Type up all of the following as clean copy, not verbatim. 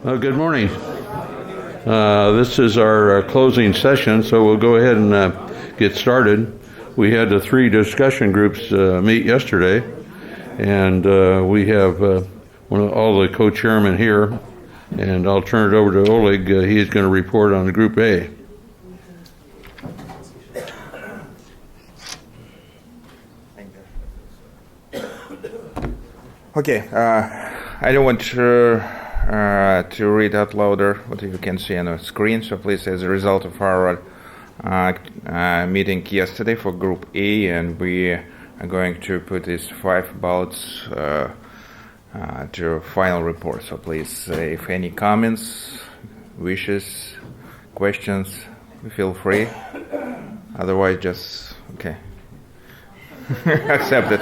Good morning. This is our closing session, so we'll go ahead and get started. We had the three discussion groups meet yesterday, and we have all the co-chairmen here, and I'll turn it over to Oleg. He's going to report on Group A. Okay, I don't want to read out louder what you can see on the screen, so please, as a result of our meeting yesterday for Group A, and we are going to put these 5 bullets to final report. So please, if any comments, wishes, questions, feel free. Otherwise, just, okay, accept it.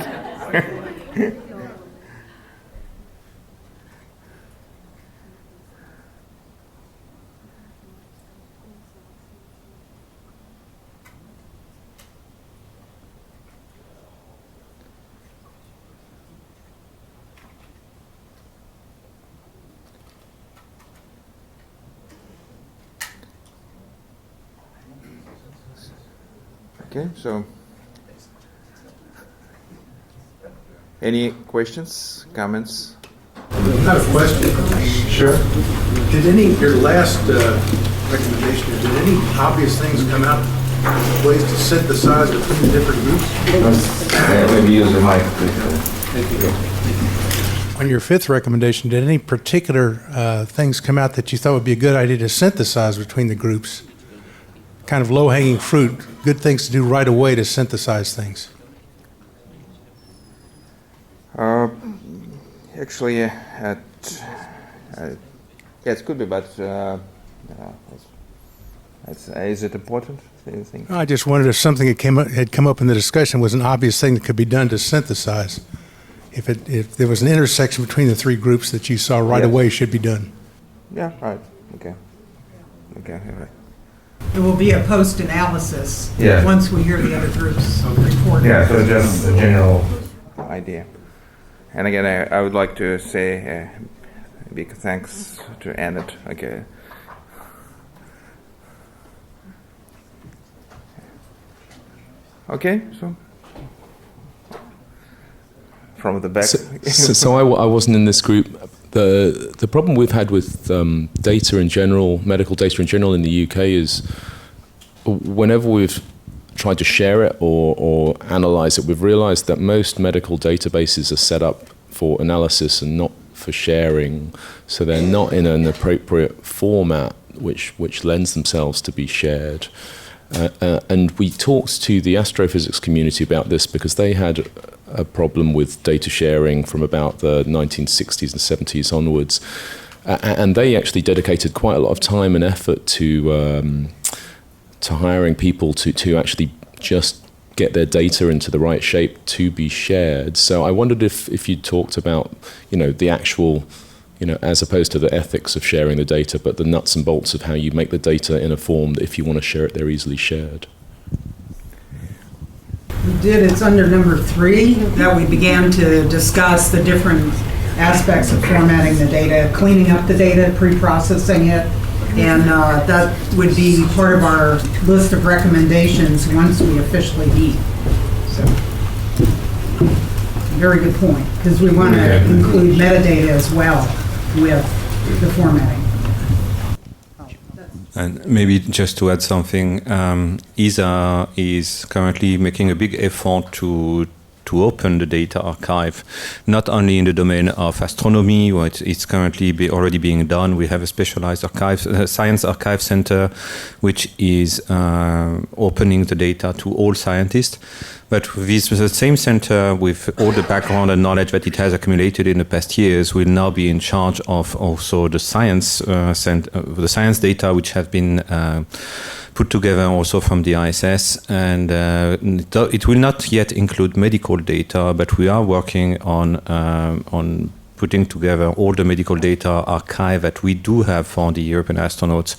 Okay, so any questions, comments? I have a question. Sure. Did your last recommendation, did any obvious things come out, ways to synthesize between the different groups? Maybe use the mic. Thank you. On your 5th recommendation, did any particular things come out that you thought would be a good idea to synthesize between the groups? Kind of low-hanging fruit, good things to do right away to synthesize things? Actually, it could be, but is it important? Do you think? I just wondered if something had come up in the discussion was an obvious thing that could be done to synthesize. If there was an intersection between the 3 groups that you saw right away should be done. Yeah, right. Okay, right. It will be a post-analysis once we hear the other groups report. Yeah, so just a general idea. And again, I would like to say a big thanks to Annette. Okay. Okay, so from the back. So I wasn't in this group. The problem we've had with data in general, medical data in general in the UK is whenever we've tried to share it or analyze it, we've realized that most medical databases are set up for analysis and not for sharing. So they're not in an appropriate format which lends themselves to be shared. And we talked to the astrophysics community about this because they had a problem with data sharing from about the 1960s and 70s onwards. And they actually dedicated quite a lot of time and effort to hiring people to actually just get their data into the right shape to be shared. So I wondered if you talked about, the actual, as opposed to the ethics of sharing the data, but the nuts and bolts of how you make the data in a form that if you want to share it, they're easily shared. We did. It's under number 3 that we began to discuss the different aspects of formatting the data, cleaning up the data, pre-processing it, and that would be part of our list of recommendations once we officially meet. So, very good point, because we want to include metadata as well with the formatting. And maybe just to add something, ESA is currently making a big effort to open the data archive, not only in the domain of astronomy, where it's currently already being done. We have a specialized science archive center, which is opening the data to all scientists. But with the same center, with all the background and knowledge that it has accumulated in the past years, will now be in charge of also the science the science data, which have been put together also from the ISS, and it will not yet include medical data, but we are working on putting together all the medical data archive that we do have for the European astronauts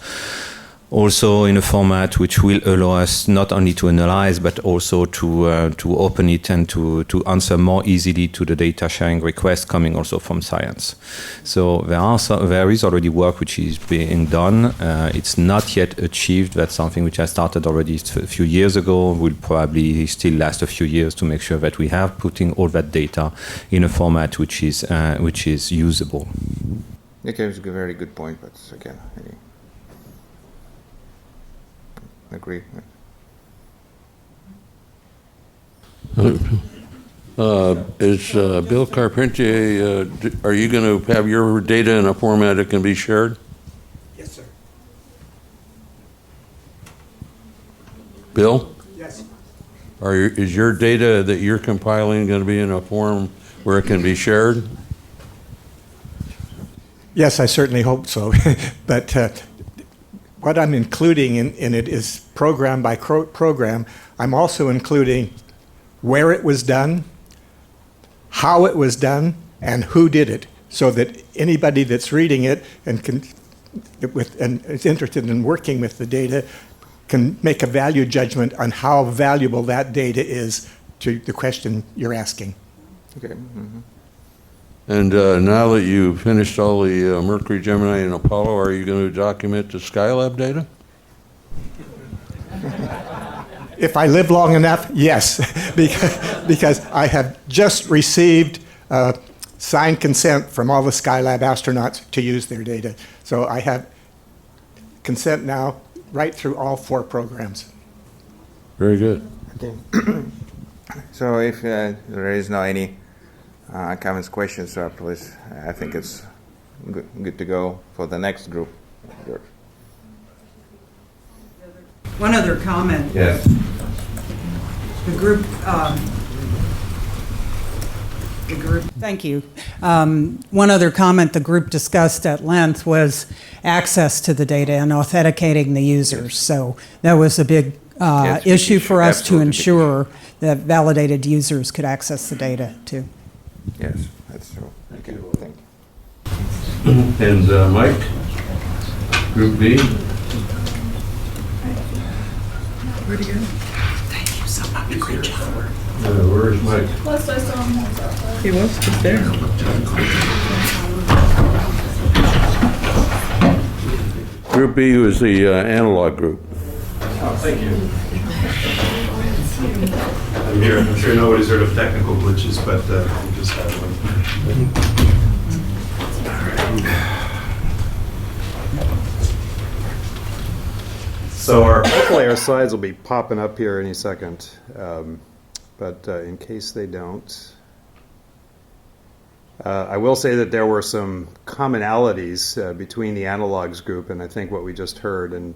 also in a format which will allow us not only to analyze but also to open it and to answer more easily to the data sharing requests coming also from science. So there is already work which is being done. It's not yet achieved. That's something which I started already a few years ago. Will probably still last a few years to make sure that we have putting all that data in a format which is usable. Okay, it's a very good point, but again, I agree. Is Bill Carpentier, are you going to have your data in a format that can be shared? Yes, sir. Bill? Yes. Is your data that you're compiling going to be in a form where it can be shared? Yes, I certainly hope so. But what I'm including in it is program by program. I'm also including where it was done, how it was done, and who did it, so that anybody that's reading it and is interested in working with the data can make a value judgment on how valuable that data is to the question you're asking. Okay. Mm-hmm. And now that you've finished all the Mercury, Gemini, and Apollo, are you going to document the Skylab data? If I live long enough, yes, because I have just received signed consent from all the Skylab astronauts to use their data. So I have consent now right through all 4 programs. Very good. Okay. So if there is no any comments, questions, please, I think it's good to go for the next group. George. One other comment. Yes. The group, thank you. One other comment the group discussed at length was access to the data and authenticating the users. So that was a big issue for us to ensure that validated users could access the data too. Yes, that's true. Okay, thank you. And Mike, Group B. Where'd he go? Thank you so much. Great job. Where's Mike? Last I saw him was outside. He was just there. Group B was the analog group. Oh, thank you. I'm sure nobody's heard of technical glitches, but we just had one. So hopefully our slides will be popping up here any second, but in case they don't, I will say that there were some commonalities between the analogs group and I think what we just heard, and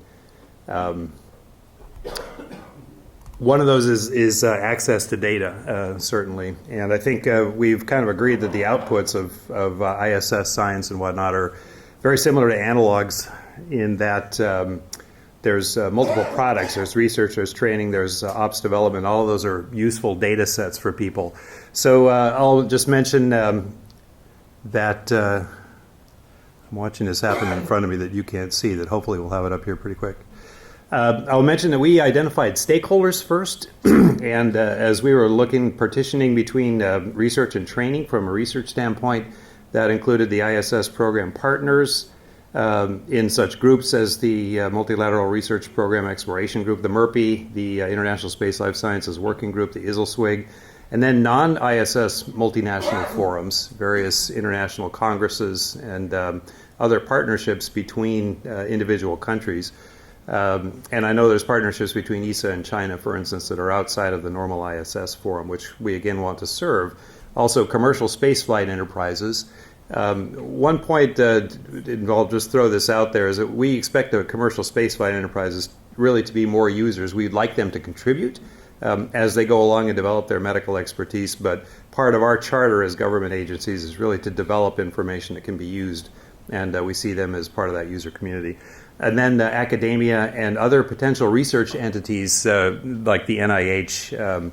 one of those is access to data, certainly. And I think we've kind of agreed that the outputs of ISS science and whatnot are very similar to analogs in that there's multiple products. There's research, there's training, there's ops development. All of those are useful data sets for people. So I'll just mention that I'm watching this happen in front of me that you can't see, that hopefully we'll have it up here pretty quick. I'll mention that we identified stakeholders first, and as we were partitioning between research and training from a research standpoint, that included the ISS program partners in such groups as the Multilateral Research Program Exploration Group, the MERPI, the International Space Life Sciences Working Group, the ISLSWIG, and then non-ISS multinational forums, various international congresses, and other partnerships between individual countries. And I know there's partnerships between ESA and China, for instance, that are outside of the normal ISS forum, which we again want to serve. Also, commercial spaceflight enterprises. One point involved, just throw this out there, is that we expect the commercial spaceflight enterprises really to be more users. We'd like them to contribute as they go along and develop their medical expertise, but part of our charter as government agencies is really to develop information that can be used, and we see them as part of that user community. And then academia and other potential research entities like the NIH,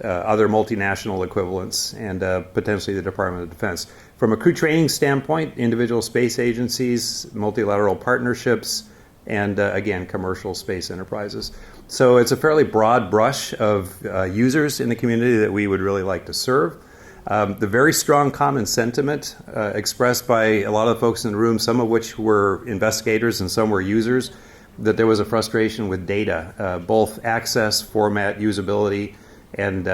other multinational equivalents, and potentially the Department of Defense. From a crew training standpoint, individual space agencies, multilateral partnerships, and again, commercial space enterprises. So it's a fairly broad brush of users in the community that we would really like to serve. The very strong common sentiment expressed by a lot of the folks in the room, some of which were investigators and some were users, that there was a frustration with data, both access, format, usability, and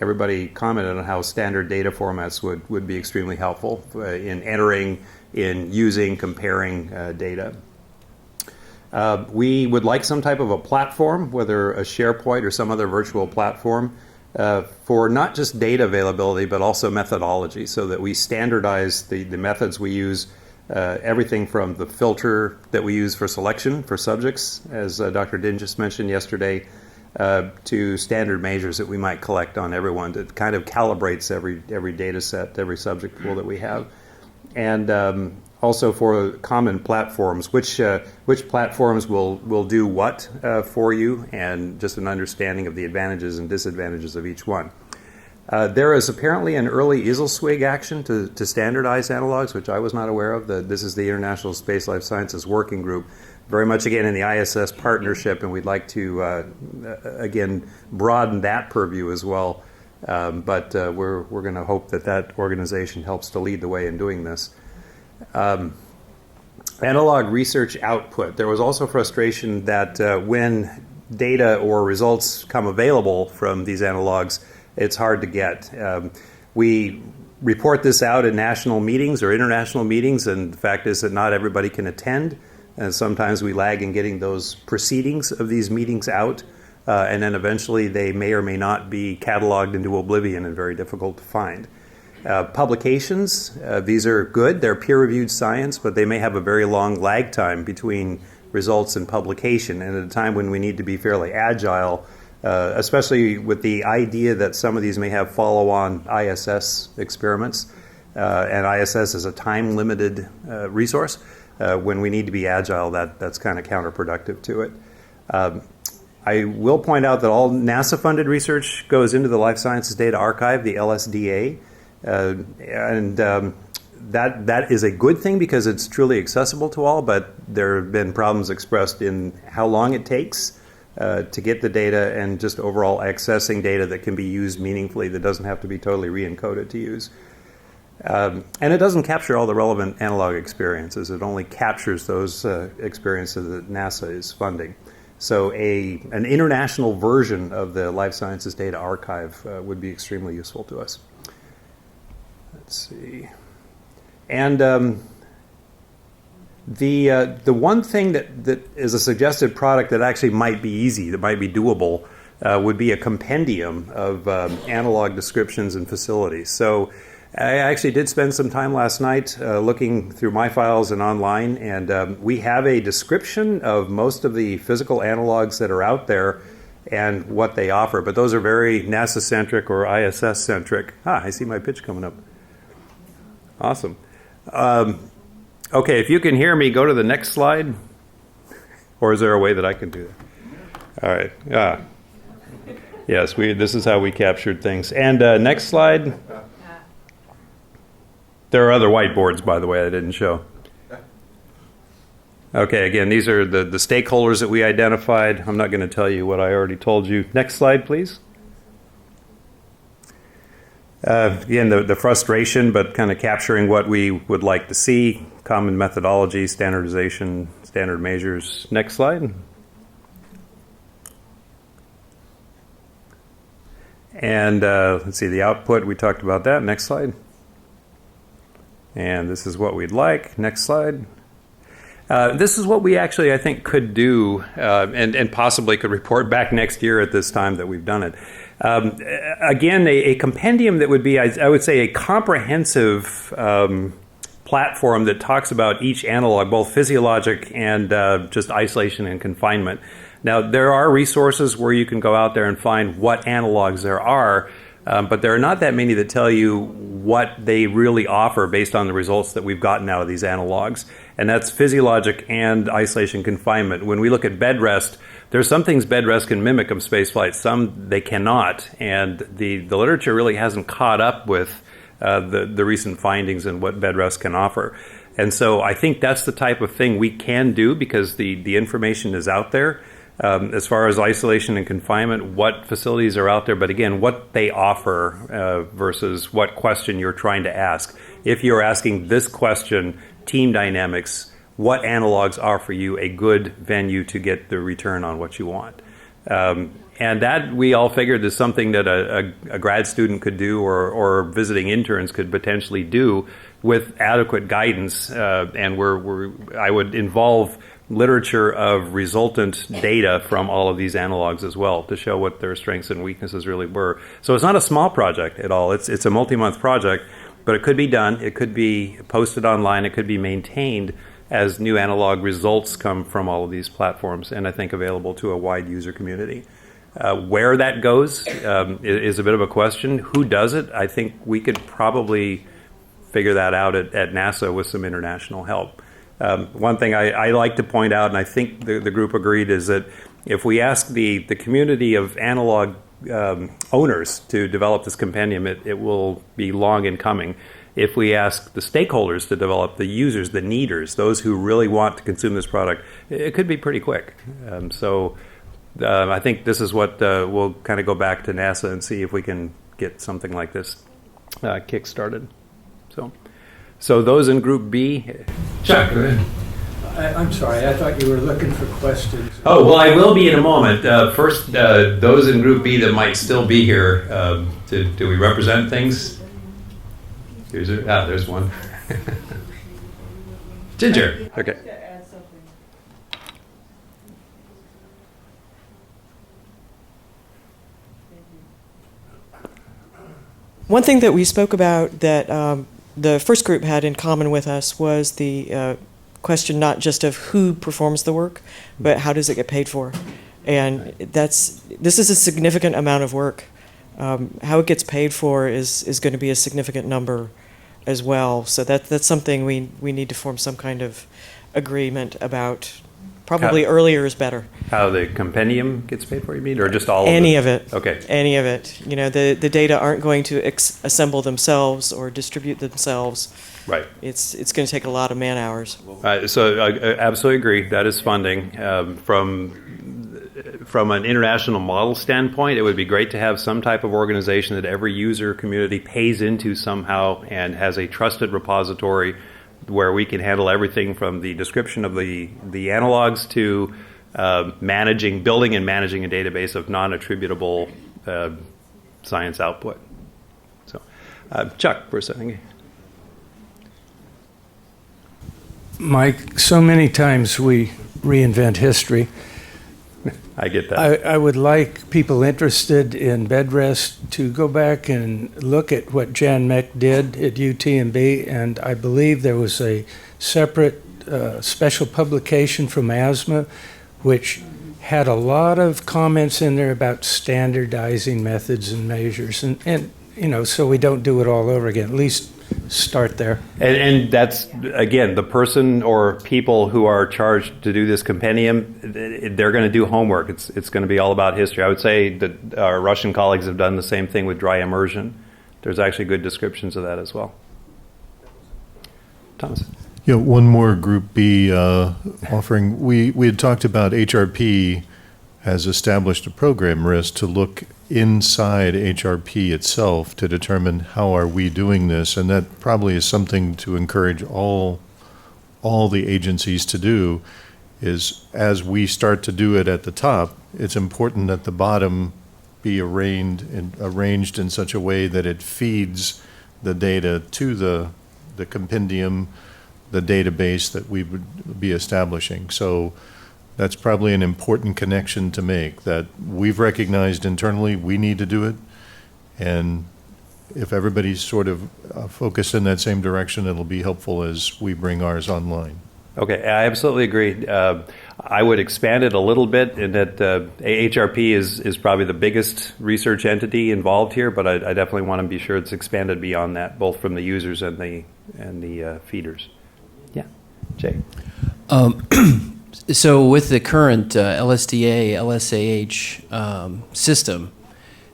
everybody commented on how standard data formats would be extremely helpful in entering, in using, comparing data. We would like some type of a platform, whether a SharePoint or some other virtual platform, for not just data availability, but also methodology, so that we standardize the methods we use, everything from the filter that we use for selection for subjects, as Dr. Din just mentioned yesterday, to standard measures that we might collect on everyone that kind of calibrates every data set, every subject pool that we have. And also for common platforms, which platforms will do what for you, and just an understanding of the advantages and disadvantages of each one. There is apparently an early ISLSWG action to standardize analogs, which I was not aware of. This is the International Space Life Sciences Working Group, very much again in the ISS partnership, and we'd like to again broaden that purview as well. But we're going to hope that organization helps to lead the way in doing this. Analog research output. There was also frustration that when data or results come available from these analogs, it's hard to get. We report this out in national meetings or international meetings, and the fact is that not everybody can attend, and sometimes we lag in getting those proceedings of these meetings out, and then eventually they may or may not be cataloged into oblivion and very difficult to find. Publications, these are good. They're peer-reviewed science, but they may have a very long lag time between results and publication, and at a time when we need to be fairly agile, especially with the idea that some of these may have follow-on ISS experiments, and ISS is a time-limited resource. When we need to be agile, that's kind of counterproductive to it. I will point out that all NASA-funded research goes into the Life Sciences Data Archive, the LSDA, and that is a good thing because it's truly accessible to all, but there have been problems expressed in how long it takes to get the data and just overall accessing data that can be used meaningfully, that doesn't have to be totally re-encoded to use. And it doesn't capture all the relevant analog experiences. It only captures those experiences that NASA is funding. So an international version of the Life Sciences Data Archive would be extremely useful to us. Let's see. And the one thing that is a suggested product that actually might be easy, that might be doable, would be a compendium of analog descriptions and facilities. So I actually did spend some time last night looking through my files and online, and we have a description of most of the physical analogs that are out there and what they offer. But those are very NASA-centric or ISS-centric. I see my pitch coming up. Awesome. Okay, if you can hear me, go to the next slide. Or is there a way that I can do that? All right. Yes, this is how we captured things. And next slide. There are other whiteboards, by the way, I didn't show. Okay, again, these are the stakeholders that we identified. I'm not going to tell you what I already told you. Next slide, please. Again, the frustration, but kind of capturing what we would like to see, common methodology, standardization, standard measures. Next slide. And let's see, the output, we talked about that. Next slide. And this is what we'd like. Next slide. This is what we actually, I think, could do and possibly could report back next year at this time that we've done it. Again, a compendium that would be, I would say, a comprehensive platform that talks about each analog, both physiologic and just isolation and confinement. Now, there are resources where you can go out there and find what analogs there are, but there are not that many that tell you what they really offer based on the results that we've gotten out of these analogs. And that's physiologic and isolation confinement. When we look at bed rest, there's some things bed rest can mimic of spaceflight, some they cannot. And the literature really hasn't caught up with the recent findings and what bed rest can offer. And so I think that's the type of thing we can do because the information is out there. As far as isolation and confinement, what facilities are out there, but again, what they offer versus what question you're trying to ask. If you're asking this question, team dynamics, what analogs offer you a good venue to get the return on what you want? And that we all figured is something that a grad student could do or visiting interns could potentially do with adequate guidance. And I would involve literature of resultant data from all of these analogs as well to show what their strengths and weaknesses really were. So it's not a small project at all. It's a multi-month project, but it could be done. It could be posted online. It could be maintained as new analog results come from all of these platforms, and I think available to a wide user community. Where that goes is a bit of a question. Who does it? I think we could probably figure that out at NASA with some international help. One thing I like to point out, and I think the group agreed, is that if we ask the community of analog owners to develop this compendium, it will be long in coming. If we ask the stakeholders to develop, the users, the needers, those who really want to consume this product, it could be pretty quick. I think this is what we'll kind of go back to NASA and see if we can get something like this kick-started. So those in Group B. Chuck, go ahead. I'm sorry, I thought you were looking for questions. Oh, well, I will be in a moment. First, those in Group B that might still be here, do we represent things? There's one. Ginger. Okay. One thing that we spoke about that the first group had in common with us was the question not just of who performs the work, but how does it get paid for? And this is a significant amount of work. How it gets paid for is going to be a significant number as well. So that's something we need to form some kind of agreement about. Probably earlier is better. How the compendium gets paid for, you mean, or just all Any of it? Any of it. Okay. Any of it. You know, the data aren't going to assemble themselves or distribute themselves. Right. It's going to take a lot of man hours. So I absolutely agree. That is funding. From an international model standpoint, it would be great to have some type of organization that every user community pays into somehow and has a trusted repository where we can handle everything from the description of the analogs to building and managing a database of non-attributable science output. So, Chuck, for a second. Mike, so many times we reinvent history. I get that. I would like people interested in bed rest to go back and look at what Jan Meck did at UTMB, and I believe there was a separate special publication from ASMA which had a lot of comments in there about standardizing methods and measures, and you know, so we don't do it all over again. At least start there. And that's, again, the person or people who are charged to do this compendium, they're going to do homework. It's going to be all about history. I would say that our Russian colleagues have done the same thing with dry immersion. There's actually good descriptions of that as well. Thomas. Yeah, one more Group B offering. We had talked about HRP has established a program, RISC, to look inside HRP itself to determine how are we doing this, and that probably is something to encourage all the agencies to do. Is as we start to do it at the top, it's important that the bottom be arranged in such a way that it feeds the data to the compendium, the database that we would be establishing. So that's probably an important connection to make, that we've recognized internally we need to do it, and if everybody's sort of focused in that same direction, it'll be helpful as we bring ours online. Okay, I absolutely agree. I would expand it a little bit in that HRP is probably the biggest research entity involved here, but I definitely want to be sure it's expanded beyond that, both from the users and the feeders. Yeah, Jay. So with the current LSDA, LSAH system,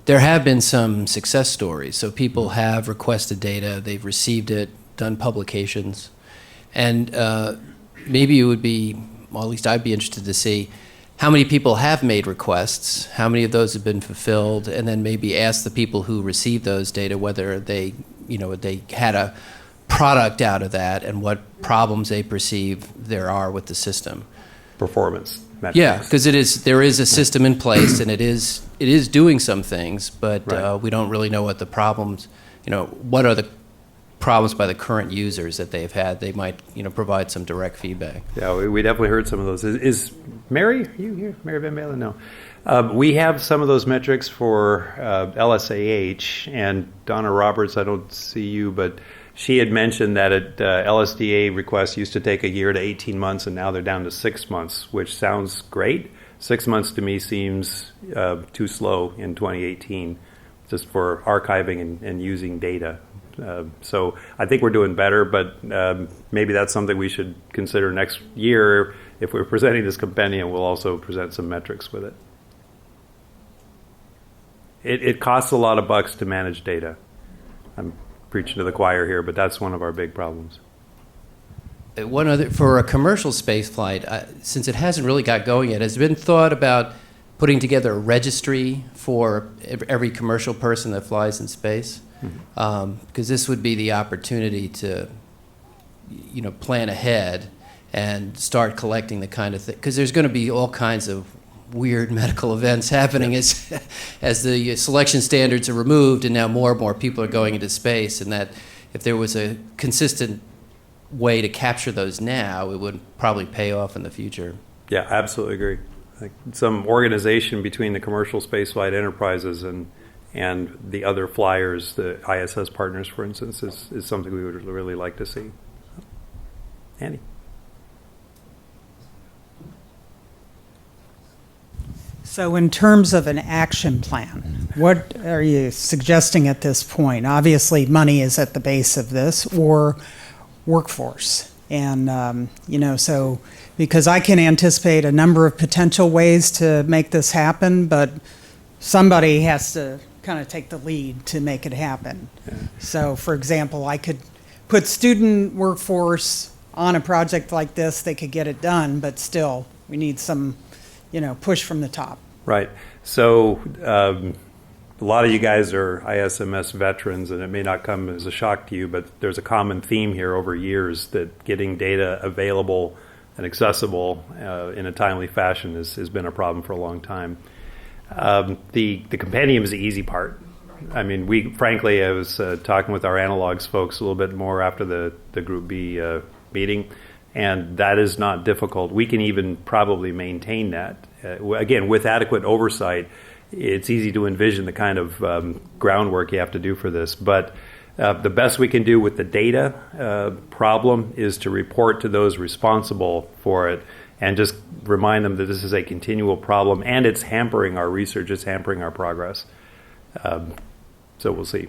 there have been some success stories. So people have requested data, they've received it, done publications. And maybe it would be, well, at least I'd be interested to see how many people have made requests, how many of those have been fulfilled, and then maybe ask the people who received those data whether they, they had a product out of that and what problems they perceive there are with the system. Performance metrics. Yeah, because there is a system in place and it is doing some things, but Right. we don't really know what the problems, what are the problems by the current users that they've had. They might, provide some direct feedback. Yeah, we definitely heard some of those. Is Mary, are you here? Mary Van Balen? No. We have some of those metrics for LSAH, and Donna Roberts, I don't see you, but she had mentioned that LSDA requests used to take a year to 18 months, and now they're down to 6 months, which sounds great. 6 months to me seems too slow in 2018, just for archiving and using data. So I think we're doing better, but maybe that's something we should consider next year. If we're presenting this compendium, we'll also present some metrics with it. It costs a lot of bucks to manage data. I'm preaching to the choir here, but that's one of our big problems. One other, for a commercial space flight, since it hasn't really got going yet, has there been thought about putting together a registry for every commercial person that flies in space? Because this would be the opportunity to, plan ahead and start collecting the kind of thing. Because there's going to be all kinds of weird medical events happening as the selection standards are removed, and now more and more people are going into space. And that if there was a consistent way to capture those now, it would probably pay off in the future. Yeah, absolutely agree. Like some organization between the commercial spaceflight enterprises and the other flyers, the ISS partners, for instance, is something we would really like to see. Andy? So in terms of an action plan, what are you suggesting at this point? Obviously, money is at the base of this, or workforce. And, so because I can anticipate a number of potential ways to make this happen, but somebody has to kind of take the lead to make it happen. Yeah. So, for example, I could put student workforce on a project like this, they could get it done, but still, we need some, push from the top. Right. So, a lot of you guys are ISMS veterans, and it may not come as a shock to you, but there's a common theme here over years that getting data available and accessible in a timely fashion has been a problem for a long time. The compendium is the easy part. I mean, I was talking with our analogs folks a little bit more after the Group B meeting, and that is not difficult. We can even probably maintain that. Again, with adequate oversight, it's easy to envision the kind of groundwork you have to do for this. But the best we can do with the data problem is to report to those responsible for it and just remind them that this is a continual problem, and it's hampering our research, it's hampering our progress. So we'll see.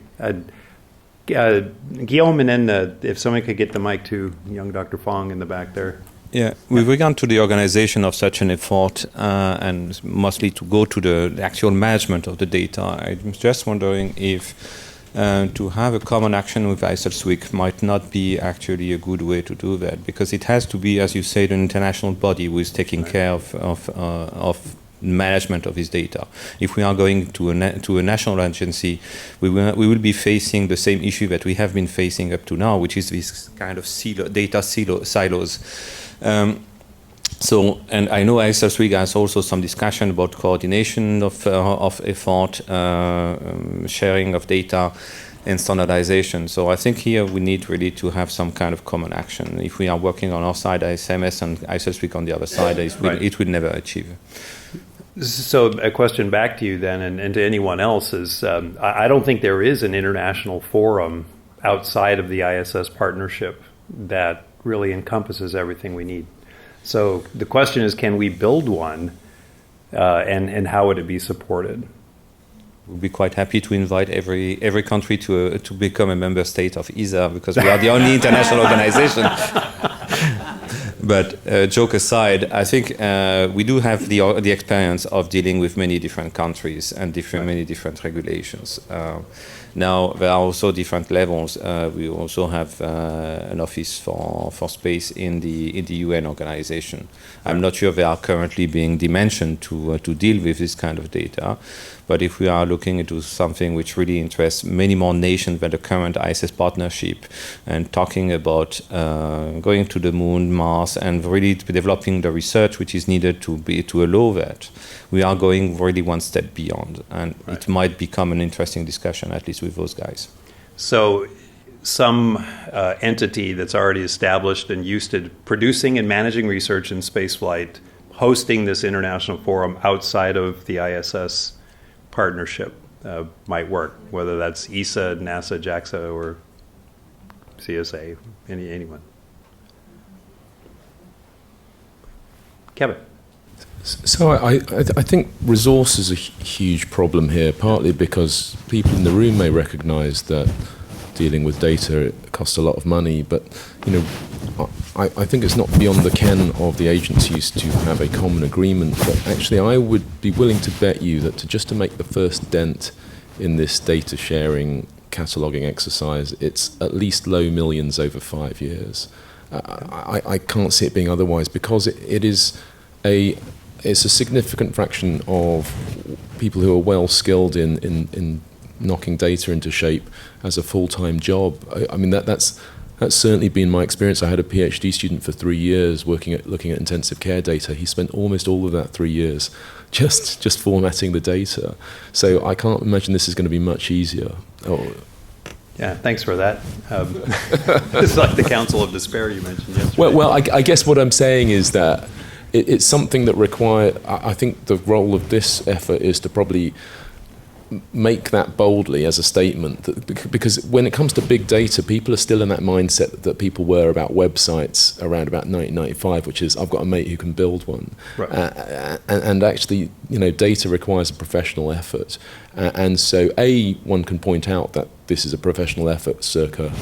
Guillaume, and then if somebody could get the mic to young Dr. Fong in the back there. Yeah, with regard to the organization of such an effort and mostly to go to the actual management of the data, I'm just wondering if to have a common action with ISLSWIC might not be actually a good way to do that, because it has to be, as you said, an international body who is taking care of management of this data. If we are going to a national agency, we will be facing the same issue that we have been facing up to now, which is this kind of data silos. And I know ISLSWIC has also some discussion about coordination of effort, sharing of data, and standardization. So I think here we need really to have some kind of common action. If we are working on our side, ISMS, and ISLSWIC on the other side, it will never achieve. So a question back to you then, and to anyone else, is I don't think there is an international forum outside of the ISS partnership that really encompasses everything we need. So the question is, can we build one, and how would it be supported? We'll be quite happy to invite every country to become a member state of ESA, because we are the only international organization. But joke aside, I think we do have the experience of dealing with many different countries and many different regulations. Now, there are also different levels. We also have an office for space in the UN organization. I'm not sure they are currently being dimensioned to deal with this kind of data. But if we are looking into something which really interests many more nations than the current ISS partnership, and talking about going to the moon, Mars, and really developing the research which is needed to allow that, we are going really one step beyond, and it might become an interesting discussion, at least with those guys. So some entity that's already established and used to producing and managing research in spaceflight, hosting this international forum outside of the ISS partnership might work, whether that's ESA, NASA, JAXA, or CSA, anyone. Kevin. So I think resource is a huge problem here, partly because people in the room may recognise that dealing with data costs a lot of money, but I think it's not beyond the ken of the agencies to have a common agreement. But actually, I would be willing to bet you that just to make the first dent in this data sharing cataloguing exercise, it's at least low millions over 5 years. I can't see it being otherwise, because it's a significant fraction of people who are well skilled in knocking data into shape as a full-time job. I mean, that's certainly been my experience. I had a PhD student for 3 years looking at intensive care data. He spent almost all of that 3 years just formatting the data. So I can't imagine this is going to be much easier. Yeah, thanks for that. It's like the Council of Despair you mentioned yesterday. Well, I guess what I'm saying is that it's something that I think the role of this effort is to probably make that boldly as a statement, because when it comes to big data, people are still in that mindset that people were about websites around about 1995, which is, I've got a mate who can build one. Right. And actually, data requires a professional effort. And so, one can point out that this is a professional effort, circa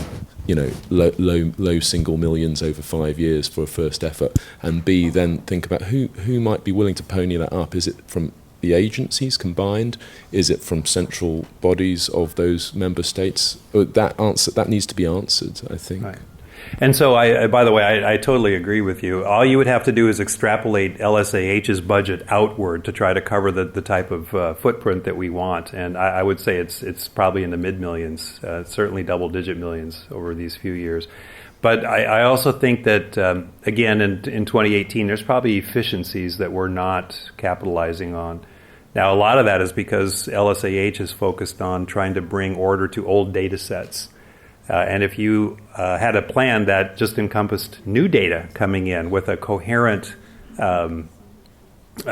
low single millions over 5 years for a first effort, and B, then think about who might be willing to pony that up. Is it from the agencies combined? Is it from central bodies of those member states? That needs to be answered, I think. Right. And so, by the way, I totally agree with you. All you would have to do is extrapolate LSAH's budget outward to try to cover the type of footprint that we want. And I would say it's probably in the mid-millions, certainly double-digit millions over these few years. But I also think that, again, in 2018, there's probably efficiencies that we're not capitalizing on. Now, a lot of that is because LSAH is focused on trying to bring order to old data sets. And if you had a plan that just encompassed new data coming in with a coherent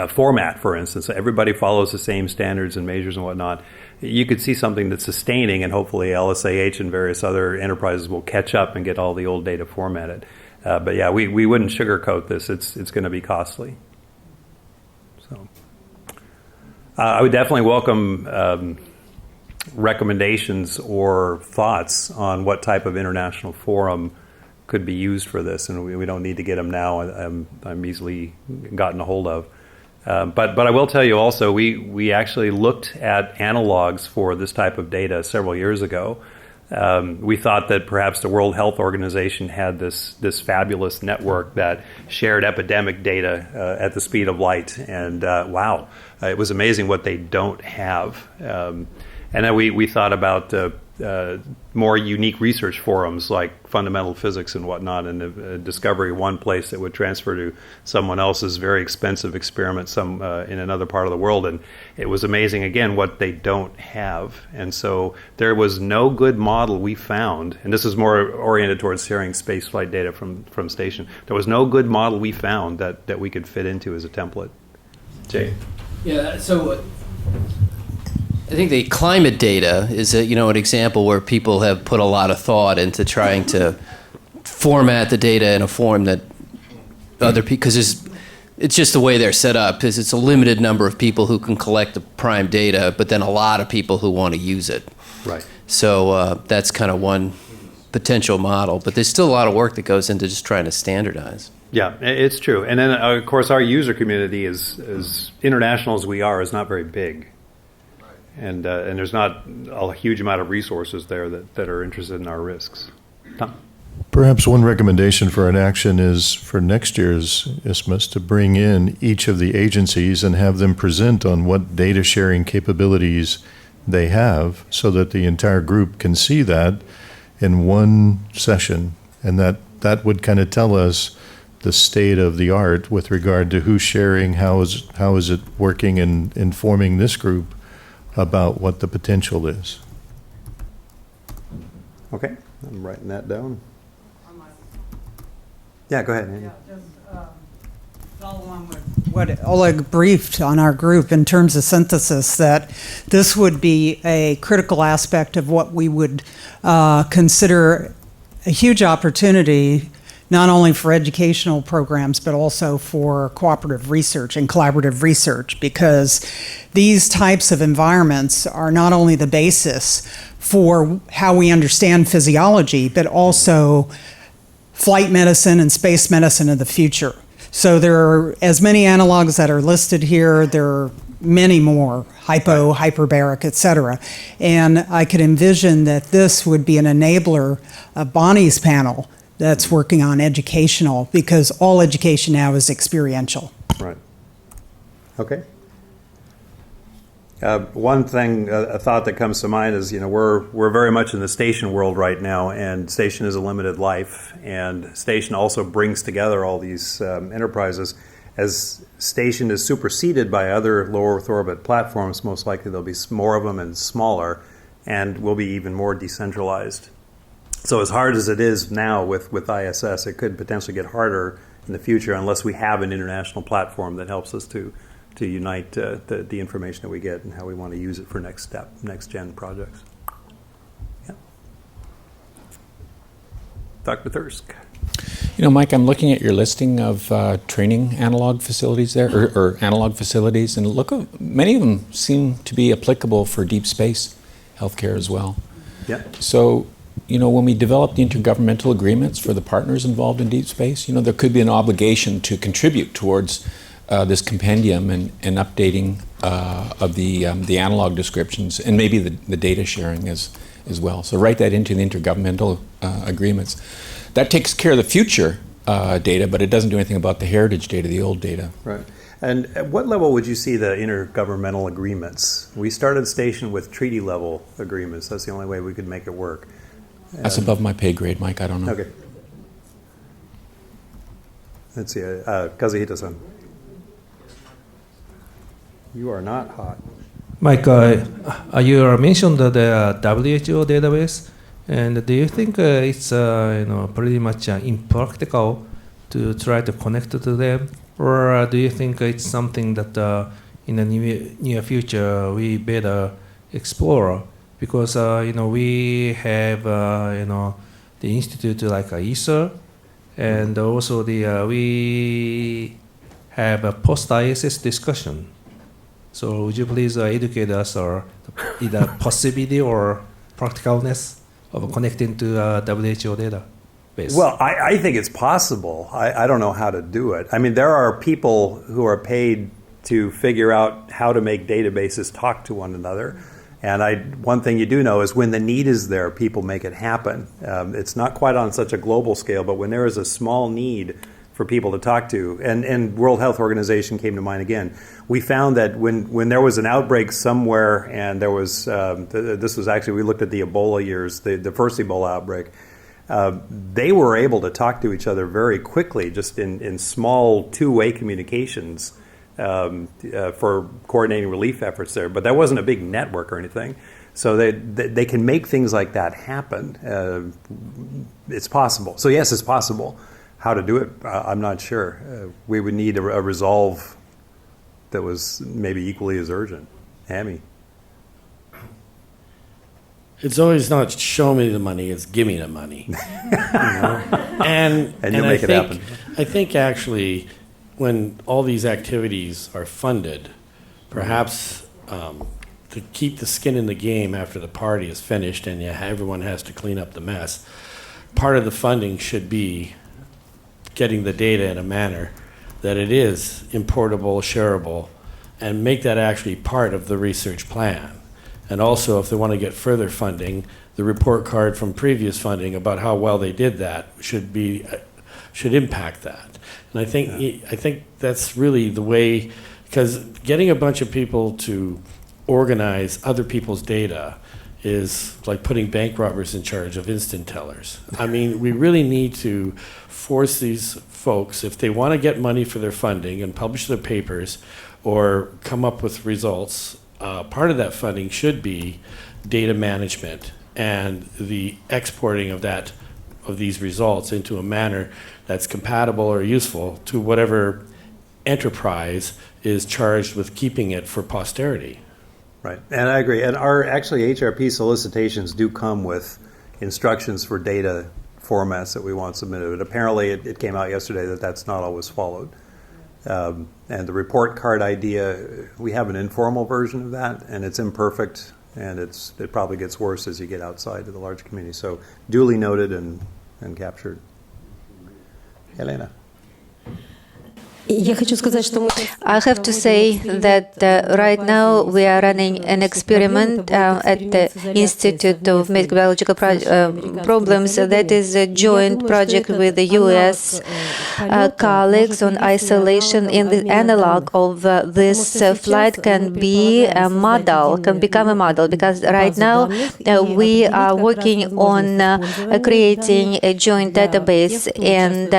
format, for instance, so everybody follows the same standards and measures and whatnot, you could see something that's sustaining, and hopefully LSAH and various other enterprises will catch up and get all the old data formatted. But yeah, we wouldn't sugarcoat this. It's going to be costly. So I would definitely welcome recommendations or thoughts on what type of international forum could be used for this, and we don't need to get them now. I'm easily gotten a hold of. But I will tell you also, we actually looked at analogs for this type of data several years ago. We thought that perhaps the World Health Organization had this fabulous network that shared epidemic data at the speed of light, and wow, it was amazing what they don't have. And then we thought about more unique research forums like fundamental physics and whatnot, and discovery one place that would transfer to someone else's very expensive experiment in another part of the world. And it was amazing, again, what they don't have. And so there was no good model we found, and this is more oriented towards sharing spaceflight data from station. There was no good model we found that we could fit into as a template. Jay? Yeah, so I think the climate data is an example where people have put a lot of thought into trying to format the data in a form that other people, because it's just the way they're set up, because it's a limited number of people who can collect the prime data, but then a lot of people who want to use it. Right. So that's kind of one potential model, but there's still a lot of work that goes into just trying to standardize. Yeah, it's true. And then, of course, our user community, as international as we are, is not very big. and there's not a huge amount of resources there that are interested in our risks. Tom? Perhaps one recommendation for an action is for next year's ISMS to bring in each of the agencies and have them present on what data sharing capabilities they have so that the entire group can see that in one session. And that would kind of tell us the state of the art with regard to who's sharing, how is it working and informing this group about what the potential is. Okay, I'm writing that down. Yeah, go ahead, Andy. Follow along with what Oleg briefed on our group in terms of synthesis, that this would be a critical aspect of what we would consider a huge opportunity, not only for educational programs, but also for cooperative research and collaborative research, because these types of environments are not only the basis for how we understand physiology, but also flight medicine and space medicine of the future. So there are as many analogs that are listed here. There are many more, hyperbaric, et cetera. And I could envision that this would be an enabler of Bonnie's panel that's working on educational, because all education now is experiential. Right. Okay. One thing, a thought that comes to mind is, we're very much in the station world right now, and station is a limited life, and station also brings together all these enterprises. As station is superseded by other low Earth orbit platforms, most likely there'll be more of them and smaller, and will be even more decentralized. So as hard as it is now with ISS, it could potentially get harder in the future unless we have an international platform that helps us to unite the information that we get and how we want to use it for next gen projects. Yeah. Dr. Thirsk. Mike, I'm looking at your listing of training analog facilities there, or analog facilities, and many of them seem to be applicable for deep space healthcare as well. Yeah. So, when we develop the intergovernmental agreements for the partners involved in deep space, there could be an obligation to contribute towards this compendium and updating of the analog descriptions, and maybe the data sharing as well. So write that into the intergovernmental agreements. That takes care of the future data, but it doesn't do anything about the heritage data, the old data. Right. And at what level would you see the intergovernmental agreements? We started station with treaty level agreements. That's the only way we could make it work. That's above my pay grade, Mike. I don't know. Okay. Let's see. Kazuhito-san. You are not hot. Mike, you mentioned the WHO database, and do you think it's pretty much impractical to try to connect to them, or do you think it's something that in the near future we better explore? Because we have the institute like ESA, and also we have a post-ISS discussion. So would you please educate us on either possibility or practicalness of connecting to WHO database? Well, I think it's possible. I don't know how to do it. I mean, there are people who are paid to figure out how to make databases talk to one another. And one thing you do know is when the need is there, people make it happen. It's not quite on such a global scale, but when there is a small need for people to talk to, and World Health Organization came to mind again, we found that when there was an outbreak somewhere, and there was, this was actually, we looked at the Ebola years, the first Ebola outbreak, they were able to talk to each other very quickly, just in small two-way communications for coordinating relief efforts there. But that wasn't a big network or anything. So they can make things like that happen. It's possible. So yes, it's possible. How to do it, I'm not sure. We would need a resolve that was maybe equally as urgent. Hammy. It's always not show me the money, it's give me the money. And you'll make it happen. I think actually when all these activities are funded, perhaps to keep the skin in the game after the party is finished and everyone has to clean up the mess, part of the funding should be getting the data in a manner that it is importable, shareable, and make that actually part of the research plan. And also, if they want to get further funding, the report card from previous funding about how well they did that should impact that. And I think that's really the way, because getting a bunch of people to organize other people's data is like putting bank robbers in charge of instant tellers. I mean, we really need to force these folks, if they want to get money for their funding and publish their papers or come up with results, part of that funding should be data management and the exporting of these results into a manner that's compatible or useful to whatever enterprise is charged with keeping it for posterity. Right, and I agree. And our actually HRP solicitations do come with instructions for data formats that we want submitted. But apparently, it came out yesterday that that's not always followed. And the report card idea, we have an informal version of that, and it's imperfect, and it probably gets worse as you get outside of the large community. So duly noted and captured. Elena. I have to say that right now we are running an experiment at the Institute of Microbiological Problems that is a joint project with the U.S. colleagues on isolation. In the analog of this flight can be a model, can become a model, because right now we are working on creating a joint database and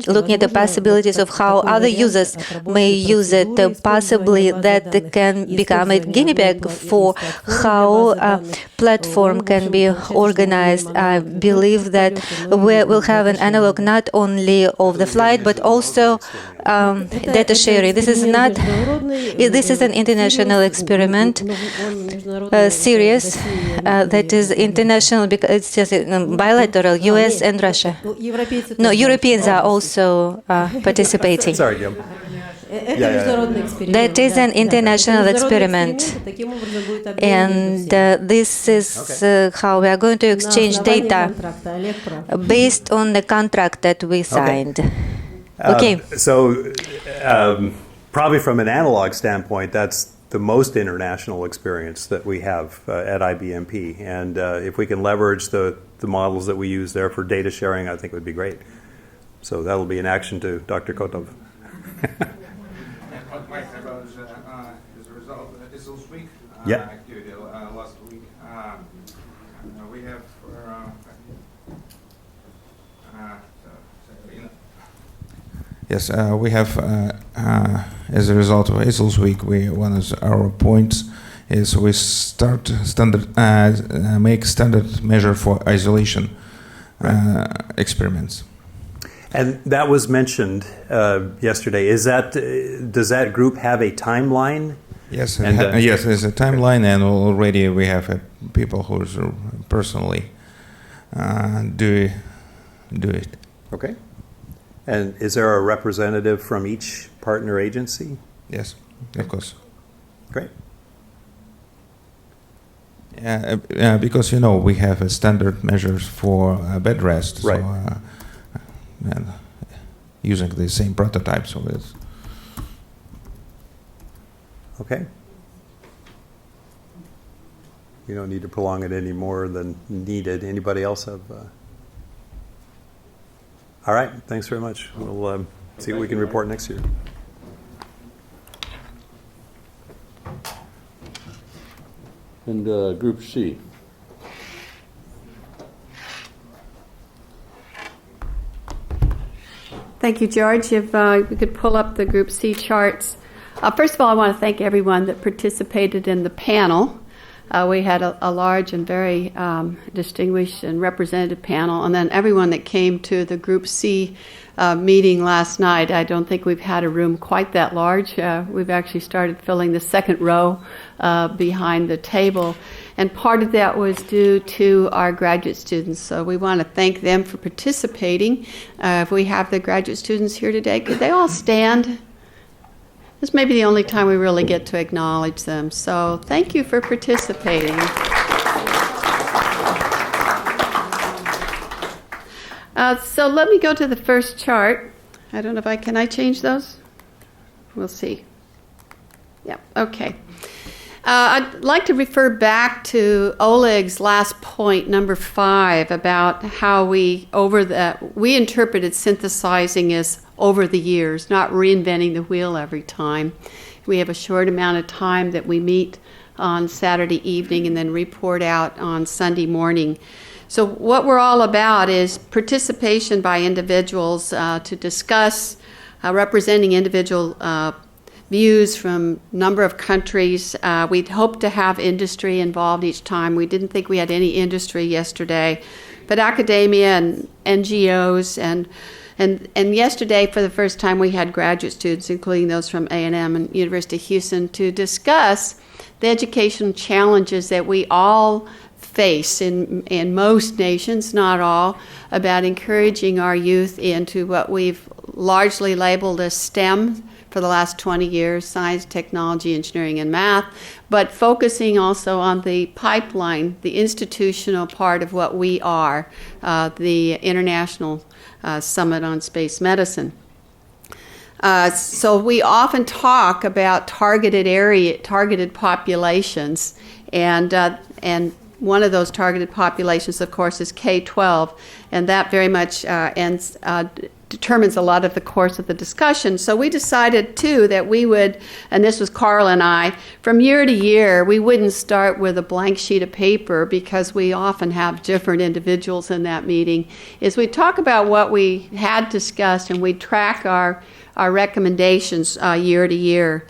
looking at the possibilities of how other users may use it. Possibly that can become a guinea pig for how a platform can be organized. I believe that we will have an analog not only of the flight but also data sharing. This is an international experiment, serious, that is international because it's just bilateral, US and Russia. No, Europeans are also participating. Sorry, Jim. That is an international experiment, and this is how we are going to exchange data based on the contract that we signed. Okay. So probably from an analog standpoint, that's the most international experience that we have at IBMP. And if we can leverage the models that we use there for data sharing, I think it would be great. So that'll be an action to Dr. Kotov. What might have as a result of this week activity last week, we have yes, we have as a result of ASILS week, one of our points is we start make standard measure for isolation experiments. And that was mentioned yesterday. Does that group have a timeline? Yes, yes, there's a timeline, and already we have people who personally do it. Okay. And is there a representative from each partner agency? Yes, of course. Great. Yeah, because we have standard measures for bed rest. Right. So, and using the same prototype, so it's okay. You don't need to prolong it any more than needed. Anybody else have? All right. Thanks very much. We'll see what we can report next year. And Group C. Thank you, George. If we could pull up the Group C charts. First of all, I want to thank everyone that participated in the panel. We had a large and very distinguished and representative panel, and then everyone that came to the Group C meeting last night. I don't think we've had a room quite that large. We've actually started filling the second row behind the table. And part of that was due to our graduate students. So we want to thank them for participating. If we have the graduate students here today, could they all stand? This may be the only time we really get to acknowledge them. So thank you for participating. So let me go to the first chart. I don't know if can I change those? We'll see. Yeah, okay. I'd like to refer back to Oleg's last point, number 5, about how we interpreted synthesizing as over the years, not reinventing the wheel every time. We have a short amount of time that we meet on Saturday evening and then report out on Sunday morning. So what we're all about is participation by individuals to discuss representing individual views from a number of countries. We'd hope to have industry involved each time. We didn't think we had any industry yesterday, but academia and NGOs and yesterday, for the first time, we had graduate students, including those from A&M and University of Houston, to discuss the educational challenges that we all face in most nations, not all, about encouraging our youth into what we've largely labeled as STEM for the last 20 years, science, technology, engineering, and math, but focusing also on the pipeline, the institutional part of what we are, the International Summit on Space Medicine. So we often talk about targeted populations, and one of those targeted populations, of course, is K-12, and that very much determines a lot of the course of the discussion. So we decided, too, that we would, and this was Carl and I, from year to year, we wouldn't start with a blank sheet of paper because we often have different individuals in that meeting, is we'd talk about what we had discussed and we'd track our recommendations year to year.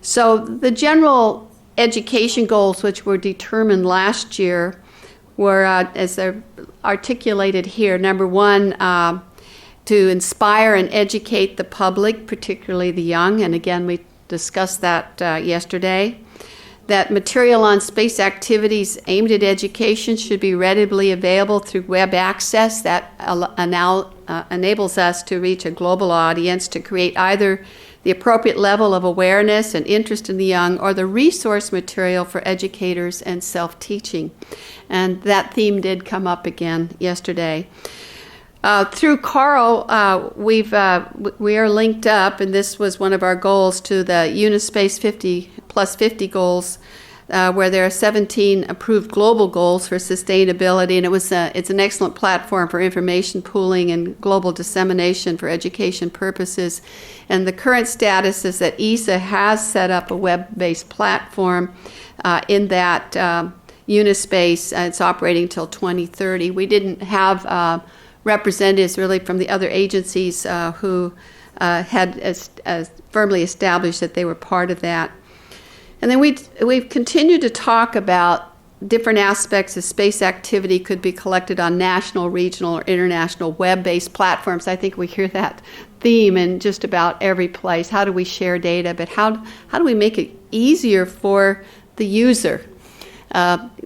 So the general education goals, which were determined last year, were, as they're articulated here, number 1, to inspire and educate the public, particularly the young, and again, we discussed that yesterday. That material on space activities aimed at education should be readily available through web access. That enables us to reach a global audience, to create either the appropriate level of awareness and interest in the young, or the resource material for educators and self-teaching. And that theme did come up again yesterday. Through Carl, we are linked up, and this was one of our goals, to the Unispace 50 goals, where there are 17 approved global goals for sustainability, and it's an excellent platform for information pooling and global dissemination for education purposes. And the current status is that ESA has set up a web-based platform in that Unispace. It's operating until 2030. We didn't have representatives really from the other agencies who had firmly established that they were part of that. And then we've continued to talk about different aspects of space activity could be collected on national, regional, or international web-based platforms. I think we hear that theme in just about every place. How do we share data, but how do we make it easier for the user?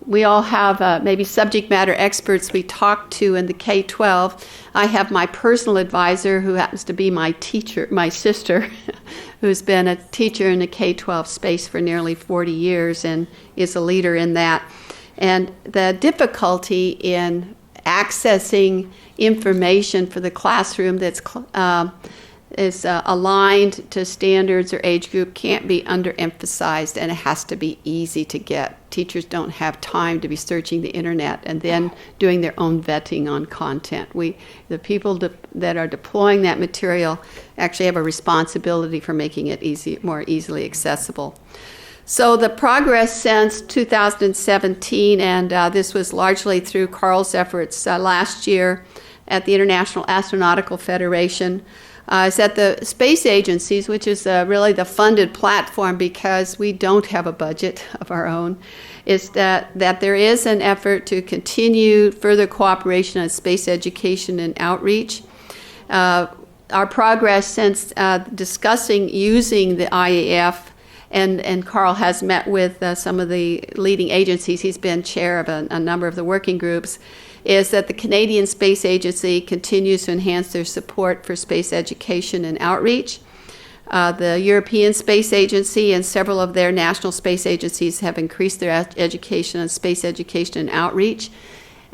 We all have maybe subject matter experts we talk to in the K-12. I have my personal advisor, who happens to be my teacher, my sister, who's been a teacher in the K-12 space for nearly 40 years and is a leader in that. And the difficulty in accessing information for the classroom that's is aligned to standards or age group can't be underemphasized, and it has to be easy to get. Teachers don't have time to be searching the internet and then doing their own vetting on content. The people that are deploying that material actually have a responsibility for making it more easily accessible. So the progress since 2017, and this was largely through Carl's efforts last year at the International Astronautical Federation, is that the space agencies, which is really the funded platform because we don't have a budget of our own, is that there is an effort to continue further cooperation on space education and outreach. Our progress since discussing using the IAF, and Carl has met with some of the leading agencies, he's been chair of a number of the working groups, is that the Canadian Space Agency continues to enhance their support for space education and outreach. The European Space Agency and several of their national space agencies have increased their education on space education and outreach.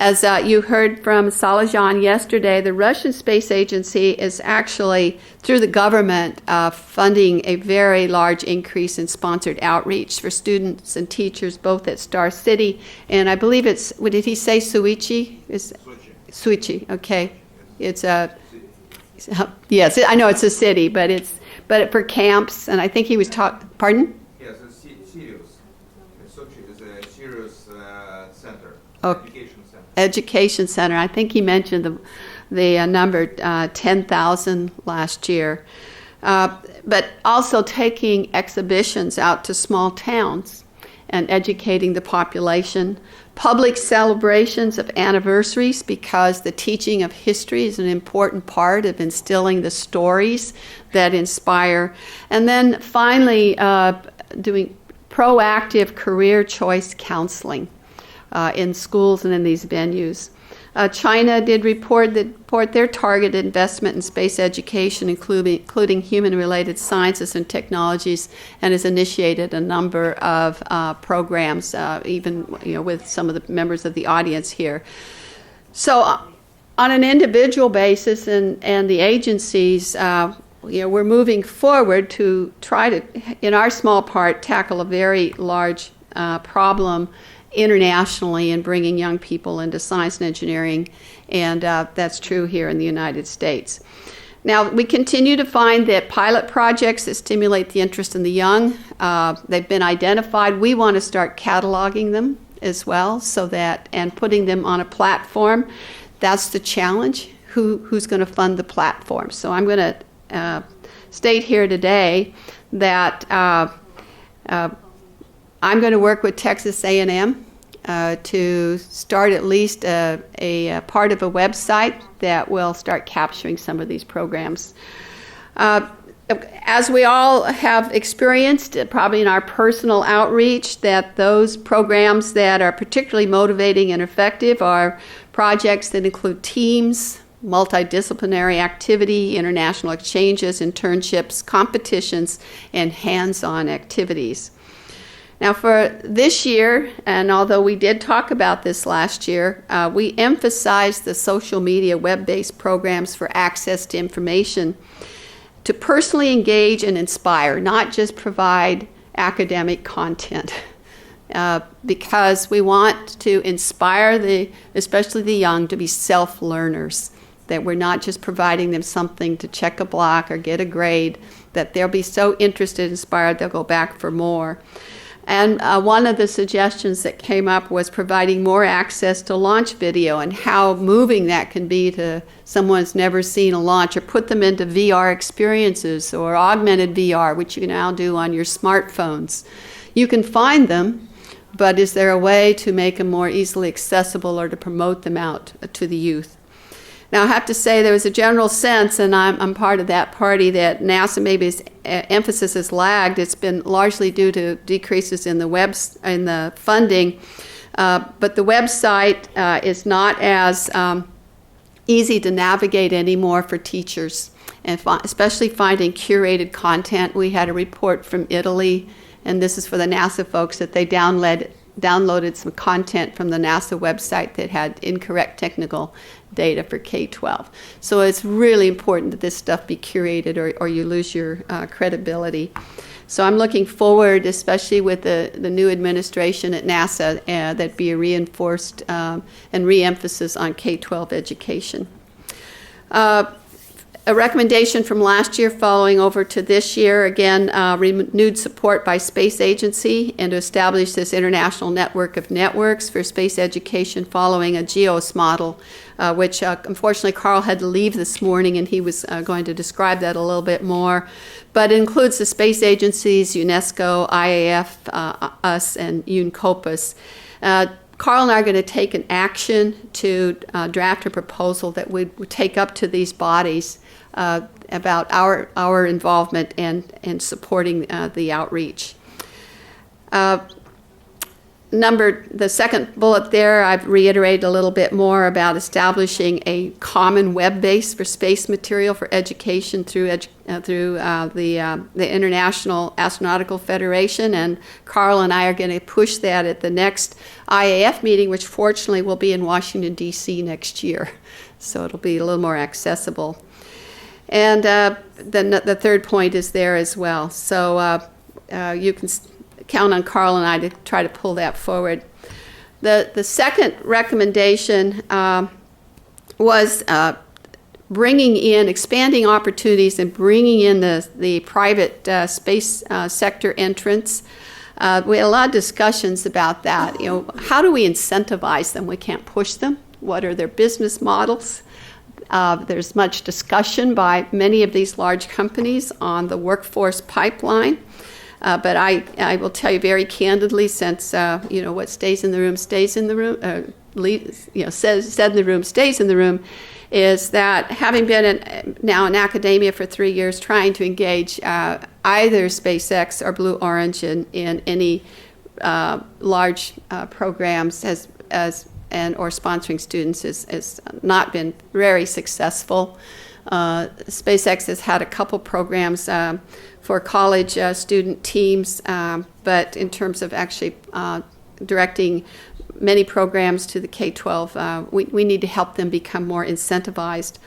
As you heard from Salajan yesterday, the Russian Space Agency is actually, through the government, funding a very large increase in sponsored outreach for students and teachers, both at Star City and I believe it's, what did he say, Suichi? Suichi, okay. It's a, yes, I know it's a city, but for camps, and I think he was talking, pardon? Yes, it's Sirius. Sochi is a Sirius center, education center. Education center. I think he mentioned the number 10,000 last year. But also taking exhibitions out to small towns and educating the population. Public celebrations of anniversaries, because the teaching of history is an important part of instilling the stories that inspire. And then finally, doing proactive career choice counseling in schools and in these venues. China did report their targeted investment in space education, including human-related sciences and technologies, and has initiated a number of programs, even with some of the members of the audience here. So, on an individual basis, and the agencies, we're moving forward to try to, in our small part, tackle a very large problem internationally in bringing young people into science and engineering, and that's true here in the United States. Now, we continue to find that pilot projects that stimulate the interest in the young, they've been identified. We want to start cataloging them as well, so that, and putting them on a platform. That's the challenge. Who's going to fund the platform? So I'm going to state here today that I'm going to work with Texas A&M to start at least a part of a website that will start capturing some of these programs. As we all have experienced, probably in our personal outreach, that those programs that are particularly motivating and effective are projects that include teams, multidisciplinary activity, international exchanges, internships, competitions, and hands-on activities. Now, for this year, and although we did talk about this last year, we emphasized the social media web-based programs for access to information to personally engage and inspire, not just provide academic content, because we want to inspire especially the young, to be self-learners, that we're not just providing them something to check a block or get a grade, that they'll be so interested, inspired, they'll go back for more. And one of the suggestions that came up was providing more access to launch video, and how moving that can be to someone who's never seen a launch, or put them into VR experiences or augmented VR, which you can now do on your smartphones. You can find them, but is there a way to make them more easily accessible or to promote them out to the youth? Now, I have to say there was a general sense, and I'm part of that party, that NASA maybe its emphasis has lagged. It's been largely due to decreases in the funding, but the website is not as easy to navigate anymore for teachers, and especially finding curated content. We had a report from Italy, and this is for the NASA folks, that they downloaded some content from the NASA website that had incorrect technical data for K-12. So it's really important that this stuff be curated, or you lose your credibility. So I'm looking forward, especially with the new administration at NASA, that be a reinforced and re-emphasis on K-12 education. A recommendation from last year following over to this year, again, renewed support by Space Agency, and to establish this international network of networks for space education following a GEOS model, which unfortunately Carl had to leave this morning, and he was going to describe that a little bit more. But it includes the space agencies, UNESCO, IAF, us, and UNCOPUS. Carl and I are going to take an action to draft a proposal that would take up to these bodies about our involvement and supporting the outreach. The second bullet there, I've reiterated a little bit more about establishing a common web base for space material for education through the International Astronautical Federation, and Carl and I are going to push that at the next IAF meeting, which fortunately will be in Washington, D.C. next year. So it'll be a little more accessible. And then the third point is there as well. So you can count on Carl and I to try to pull that forward. The second recommendation was expanding opportunities and bringing in the private space sector entrants. We had a lot of discussions about that. How do we incentivize them? We can't push them. What are their business models? There's much discussion by many of these large companies on the workforce pipeline. But I will tell you very candidly, since what stays in the room stays in the room, said in the room stays in the room, is that having been now in academia for 3 years, trying to engage either SpaceX or Blue Origin in any large programs or sponsoring students has not been very successful. SpaceX has had a couple programs for college student teams, but in terms of actually directing many programs to the K-12, we need to help them become more incentivized.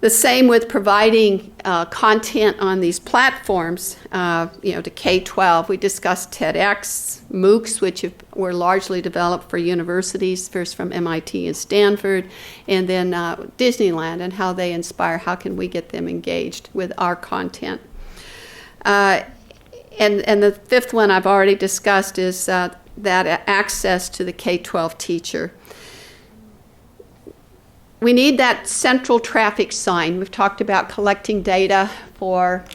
The same with providing content on these platforms, to K-12. We discussed TEDx, MOOCs, which were largely developed for universities, first from MIT and Stanford, and then Disneyland and how they inspire. How can we get them engaged with our content? And the fifth one I've already discussed is that access to the K-12 teacher. We need that central traffic sign. We've talked about collecting data for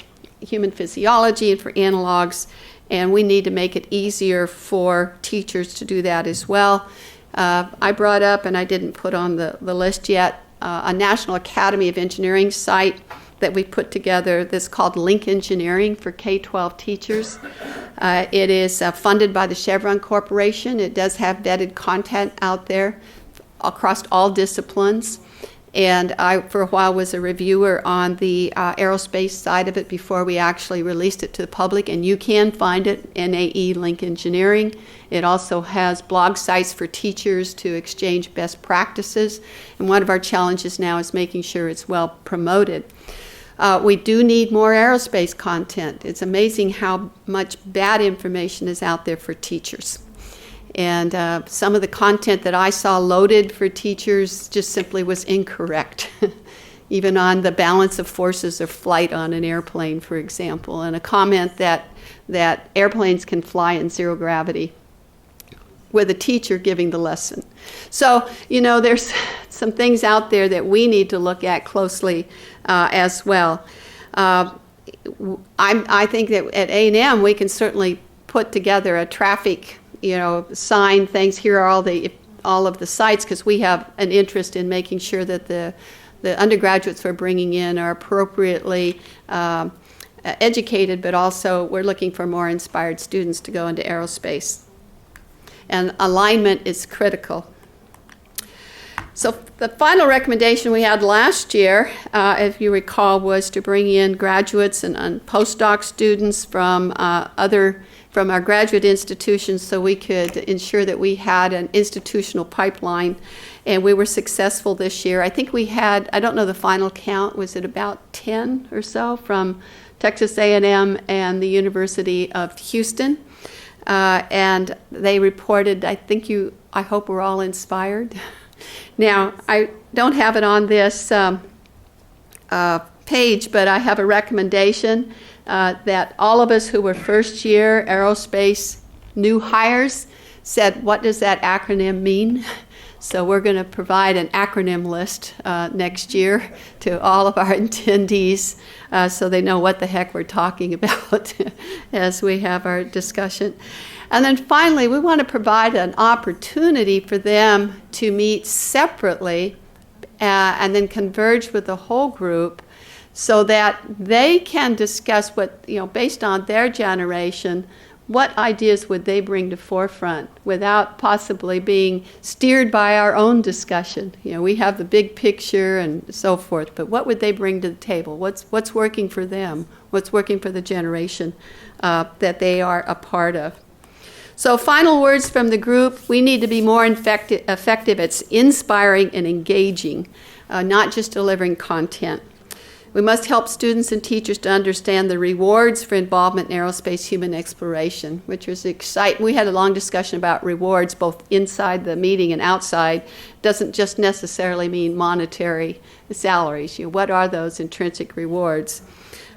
human physiology and for analogs, and we need to make it easier for teachers to do that as well. I brought up, and I didn't put on the list yet, a National Academy of Engineering site that we put together that's called Link Engineering for K-12 teachers. It is funded by the Chevron Corporation. It does have vetted content out there across all disciplines. And I, for a while, was a reviewer on the aerospace side of it before we actually released it to the public. And you can find it, NAE Link Engineering. It also has blog sites for teachers to exchange best practices. And one of our challenges now is making sure it's well promoted. We do need more aerospace content. It's amazing how much bad information is out there for teachers. And some of the content that I saw loaded for teachers just simply was incorrect, even on the balance of forces of flight on an airplane, for example, and a comment that airplanes can fly in zero gravity with a teacher giving the lesson. So, there's some things out there that we need to look at closely as well. I think that at A&M we can certainly put together a traffic sign things. Here are all of the sites, because we have an interest in making sure that the undergraduates we're bringing in are appropriately educated, but also we're looking for more inspired students to go into aerospace. And alignment is critical. So the final recommendation we had last year, if you recall, was to bring in graduates and postdoc students from our graduate institutions so we could ensure that we had an institutional pipeline. And we were successful this year. I think we had, I don't know the final count, was it about 10 or so from Texas A&M and the University of Houston. And they reported, I hope we're all inspired. Now, I don't have it on this page, but I have a recommendation that all of us who were first year aerospace new hires said, what does that acronym mean? So we're going to provide an acronym list next year to all of our attendees so they know what the heck we're talking about as we have our discussion. And then finally, we want to provide an opportunity for them to meet separately and then converge with the whole group so that they can discuss what, based on their generation, what ideas would they bring to forefront without possibly being steered by our own discussion? You know, we have the big picture and so forth, but what would they bring to the table? What's working for them? What's working for the generation that they are a part of? So final words from the group: we need to be more effective at inspiring and engaging, not just delivering content. We must help students and teachers to understand the rewards for involvement in aerospace human exploration, which was exciting. We had a long discussion about rewards both inside the meeting and outside. Doesn't just necessarily mean monetary salaries. You know, what are those intrinsic rewards?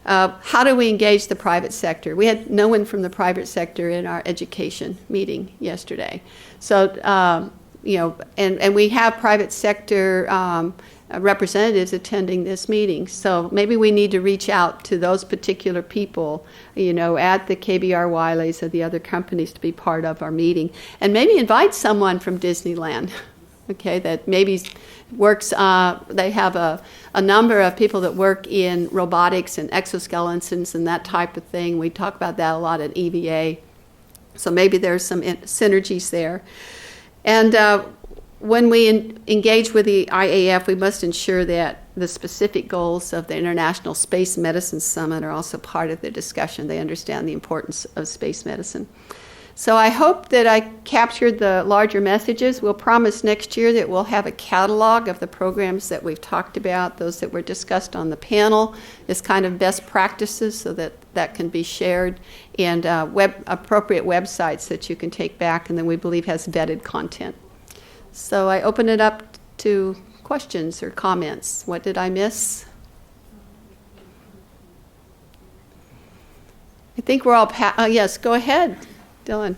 How do we engage the private sector? We had no one from the private sector in our education meeting yesterday. So, you know, and we have private sector representatives attending this meeting. So maybe we need to reach out to those particular people, you know, at the KBR Wileys or the other companies to be part of our meeting. And maybe invite someone from Disneyland, okay, that maybe works, they have a number of people that work in robotics and exoskeletons and that type of thing. We talk about that a lot at EVA. So maybe there's some synergies there. And when we engage with the IAF, we must ensure that the specific goals of the International Space Medicine Summit are also part of the discussion. They understand the importance of space medicine. So I hope that I captured the larger messages. We'll promise next year that we'll have a catalog of the programs that we've talked about, those that were discussed on the panel, as kind of best practices so that that can be shared, and appropriate websites that you can take back and then we believe has vetted content. So I open it up to questions or comments. What did I miss? I think we're all, yes, go ahead, Dylan.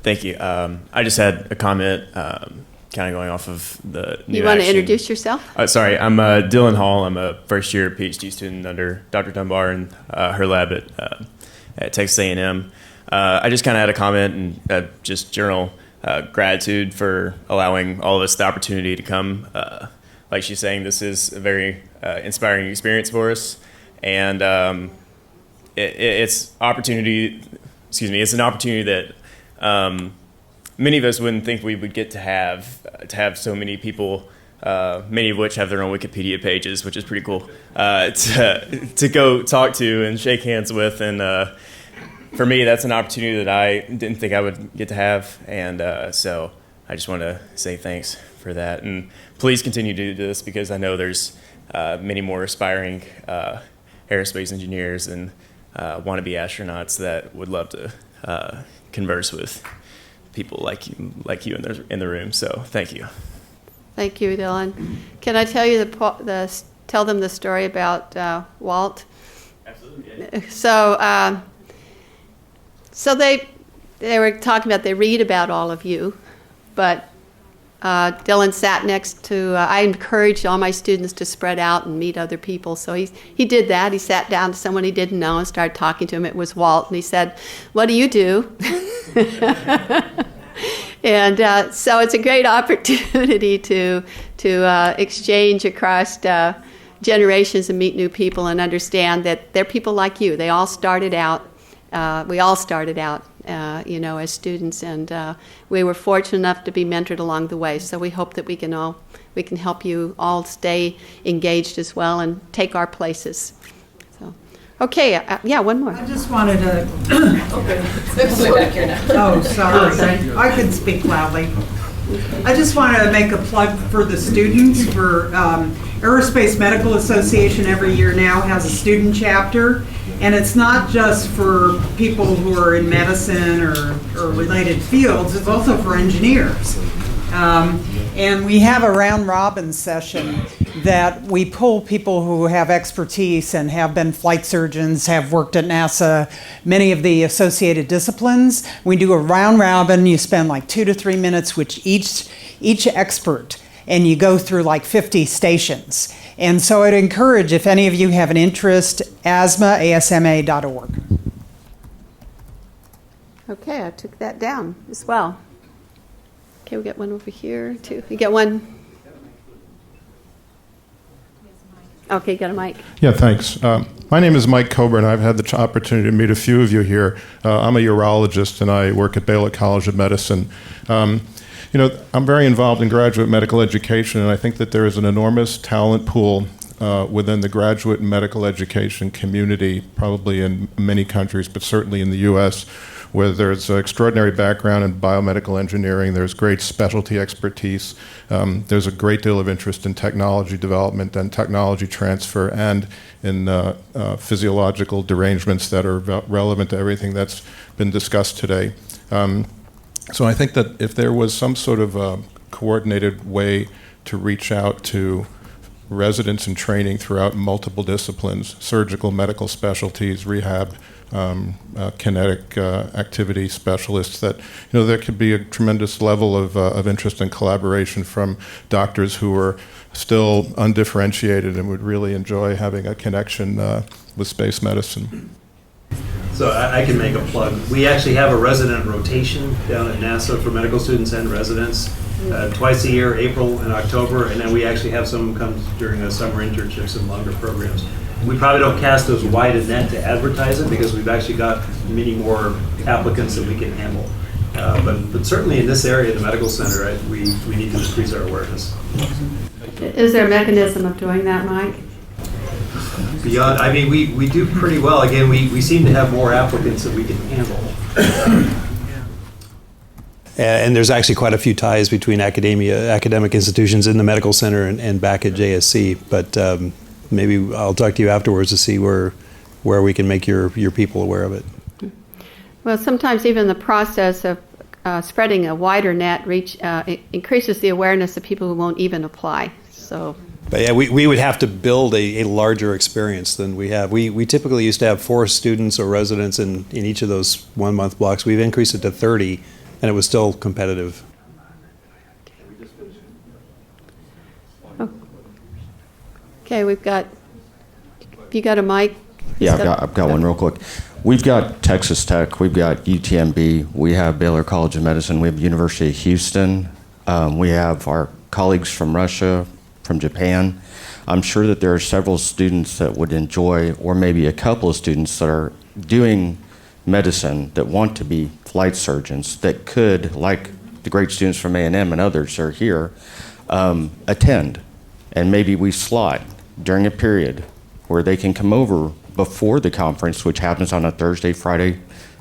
Thank you. I just had a comment, kind of going off of the new You want to action. introduce yourself? Sorry, I'm Dylan Hall. I'm a first-year PhD student under Dr. Dunbar and her lab at Texas A&M. I just kind of had a comment and just general gratitude for allowing all of us the opportunity to come. Like she's saying, this is a very inspiring experience for us, and it's opportunity. Excuse me, it's an opportunity that many of us wouldn't think we would get to have so many people, many of which have their own Wikipedia pages, which is pretty cool, to go talk to and shake hands with. And for me, that's an opportunity that I didn't think I would get to have. And so I just want to say thanks for that. And please continue to do this, because I know there's many more aspiring aerospace engineers and wannabe astronauts that would love to converse with people like you in the room. So thank you. Thank you, Dylan. Can I tell you tell them the story about Walt? Absolutely. Yeah. So they were talking about, they read about all of you, but Dylan sat next to, I encouraged all my students to spread out and meet other people. So he did that. He sat down to someone he didn't know and started talking to him. It was Walt. And he said, "What do you do?" And so it's a great opportunity to exchange across generations and meet new people and understand that they're people like you. They all started out. We all started out, as students, and we were fortunate enough to be mentored along the way. So we hope that we can help you all stay engaged as well and take our places. So, okay, one more. I just wanted to. Back here now. Oh, sorry. I could speak loudly. I just want to make a plug for the students. For Aerospace Medical Association every year now has a student chapter, and it's not just for people who are in medicine or related fields, it's also for engineers. And we have a round robin session that we pull people who have expertise and have been flight surgeons, have worked at NASA, many of the associated disciplines. We do a round robin. You spend like 2 to 3 minutes with each expert, and you go through like 50 stations. And so I'd encourage, if any of you have an interest, asma.org. Okay, I took that down as well. Okay, we got one over here too. We got one. Okay, got a mic. Yeah, thanks. My name is Mike Coburn. I've had the opportunity to meet a few of you here. I'm a urologist, and I work at Baylor College of Medicine. I'm very involved in graduate medical education, and I think that there is an enormous talent pool within the graduate medical education community, probably in many countries, but certainly in the U.S., where there's an extraordinary background in biomedical engineering, there's great specialty expertise, there's a great deal of interest in technology development and technology transfer, and in physiological derangements that are relevant to everything that's been discussed today. So I think that if there was some sort of coordinated way to reach out to residents in training throughout multiple disciplines, surgical, medical specialties, rehab, kinetic activity specialists, that there could be a tremendous level of interest and collaboration from doctors who are still undifferentiated and would really enjoy having a connection with space medicine. So I can make a plug. We actually have a resident rotation down at NASA for medical students and residents twice a year, April and October, and then we actually have some come during the summer internships and longer programs. We probably don't cast as wide a net to advertise it because we've actually got many more applicants than we can handle. But certainly in this area, the medical center, we need to increase our awareness. Is there a mechanism of doing that, Mike? Beyond, I mean, we do pretty well. Again, we seem to have more applicants than we can handle. And there's actually quite a few ties between academic institutions in the medical center and back at JSC. But maybe I'll talk to you afterwards to see where we can make your people aware of it. Well, sometimes even the process of spreading a wider net it increases the awareness of people who won't even apply. So. But yeah, we would have to build a larger experience than we have. We typically used to have 4 students or residents in each of those 1-month blocks. We've increased it to 30, and it was still competitive. Okay, you got a mic? Yeah, I've got one real quick. We've got Texas Tech, we've got UTMB, we have Baylor College of Medicine, we have University of Houston, we have our colleagues from Russia, from Japan. I'm sure that there are several students that would enjoy, or maybe a couple of students that are doing medicine that want to be flight surgeons that could, like the great students from A&M and others are here, attend. And maybe we slot during a period where they can come over before the conference, which happens on a Thursday, Friday,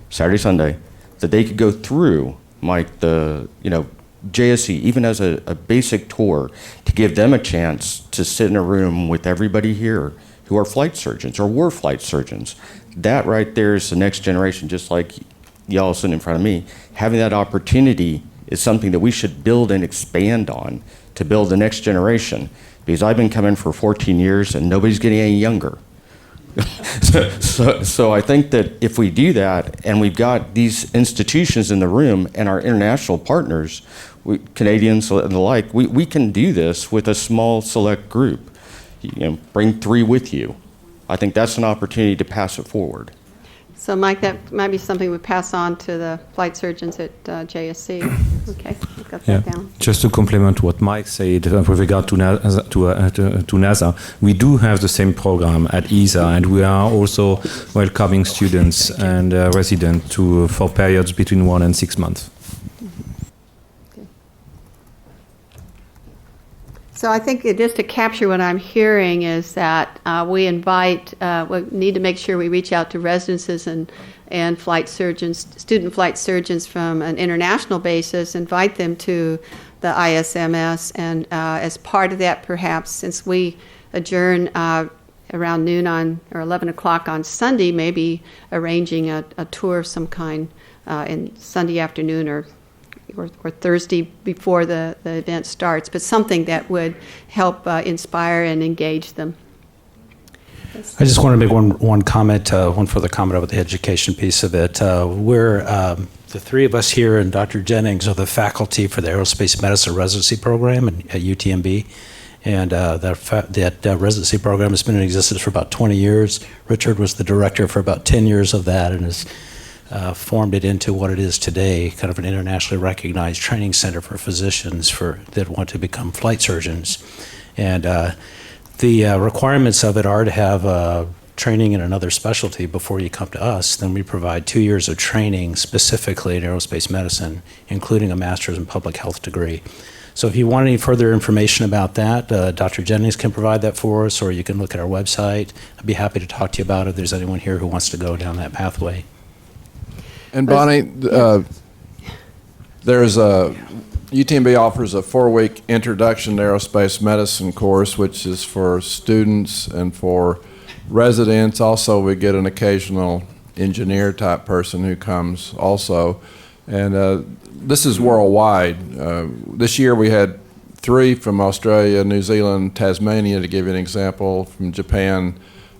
Saturday, Sunday, that they could go through, like JSC, even as a basic tour, to give them a chance to sit in a room with everybody here who are flight surgeons or were flight surgeons. That right there is the next generation, just like y'all sitting in front of me. Having that opportunity is something that we should build and expand on to build the next generation, because I've been coming for 14 years and nobody's getting any younger. So I think that if we do that, and we've got these institutions in the room and our international partners, Canadians and the like, we can do this with a small select group. Bring 3 with you. I think that's an opportunity to pass it forward. So, Mike, that might be something we pass on to the flight surgeons at JSC. Okay, I've got that down. Just to complement what Mike said with regard to NASA, we do have the same program at ESA, and we are also welcoming students and residents for periods between 1 and 6 months. So I think just to capture what I'm hearing is that we need to make sure we reach out to residences and flight surgeons, student flight surgeons from an international basis, invite them to the ISMS, and as part of that, perhaps, since we adjourn around noon or 11 o'clock on Sunday, maybe arranging a tour of some kind in Sunday afternoon or Thursday before the event starts, but something that would help inspire and engage them. I just want to make one comment, one further comment about the education piece of it. We're the 3 of us here and Dr. Jennings are the faculty for the Aerospace Medicine Residency Program at UTMB. And that residency program has been in existence for about 20 years. Richard was the director for about 10 years of that and has formed it into what it is today, kind of an internationally recognized training center for physicians that want to become flight surgeons. And the requirements of it are to have training in another specialty before you come to us. Then we provide 2 years of training specifically in aerospace medicine, including a master's in public health degree. So if you want any further information about that, Dr. Jennings can provide that for us, or you can look at our website. I'd be happy to talk to you about it if there's anyone here who wants to go down that pathway. And Bonnie, there's a UTMB offers a 4-week introduction to aerospace medicine course, which is for students and for residents. Also, we get an occasional engineer type person who comes also. And this is worldwide. This year we had 3 from Australia, New Zealand, Tasmania, to give you an example, from Japan,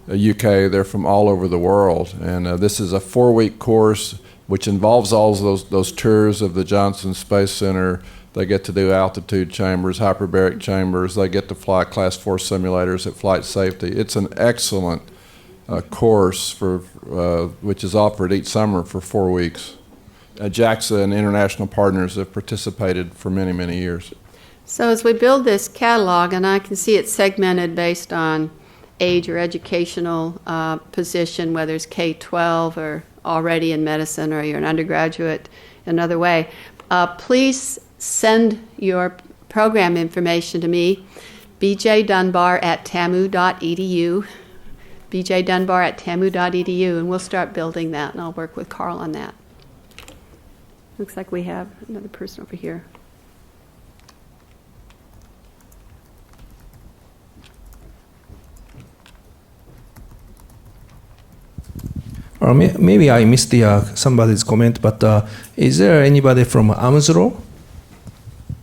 UK. They're from all over the world. And this is a 4-week course which involves all of those tours of the Johnson Space Center. They get to do altitude chambers, hyperbaric chambers. They get to fly Class 4 simulators at Flight Safety. It's an excellent course for which is offered each summer for 4 weeks. JAXA and international partners have participated for many, many years. So as we build this catalog, and I can see it segmented based on age or educational position, whether it's K-12 or already in medicine or you're an undergraduate another way, please send your program information to me, bjdunbar@tamu.edu, bjdunbar@tamu.edu, and we'll start building that, and I'll work with Carl on that. Looks like we have another person over here. Or maybe I missed somebody's comment, but is there anybody from AMSRO?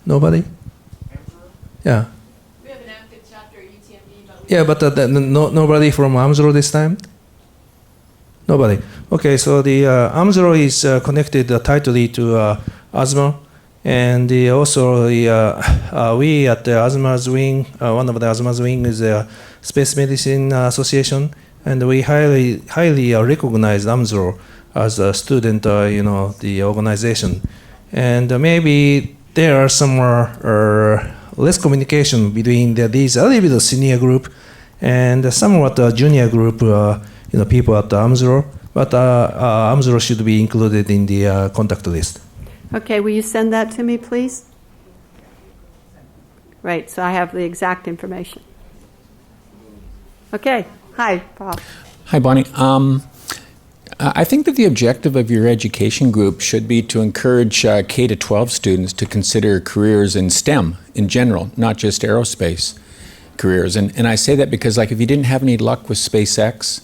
Nobody? Yeah. We have an active chapter at UTMB, but Yeah, but nobody from AMSRO this time? Nobody. Okay, so the AMSRO is connected tightly to asthma, and also we at the asthma's wing, one of the asthma's wing is the Space Medicine Association, and we highly recognize AMSRO as a student, the organization, and maybe there are some less communication between these a little bit senior group and somewhat junior group, people at AMSRO, but AMSRO should be included in the contact list. Okay, will you send that to me, please? Right, so I have the exact information. Okay, hi, Paul. Hi, Bonnie. I think that the objective of your education group should be to encourage K-12 students to consider careers in STEM in general, not just aerospace careers. And I say that because, like, if you didn't have any luck with SpaceX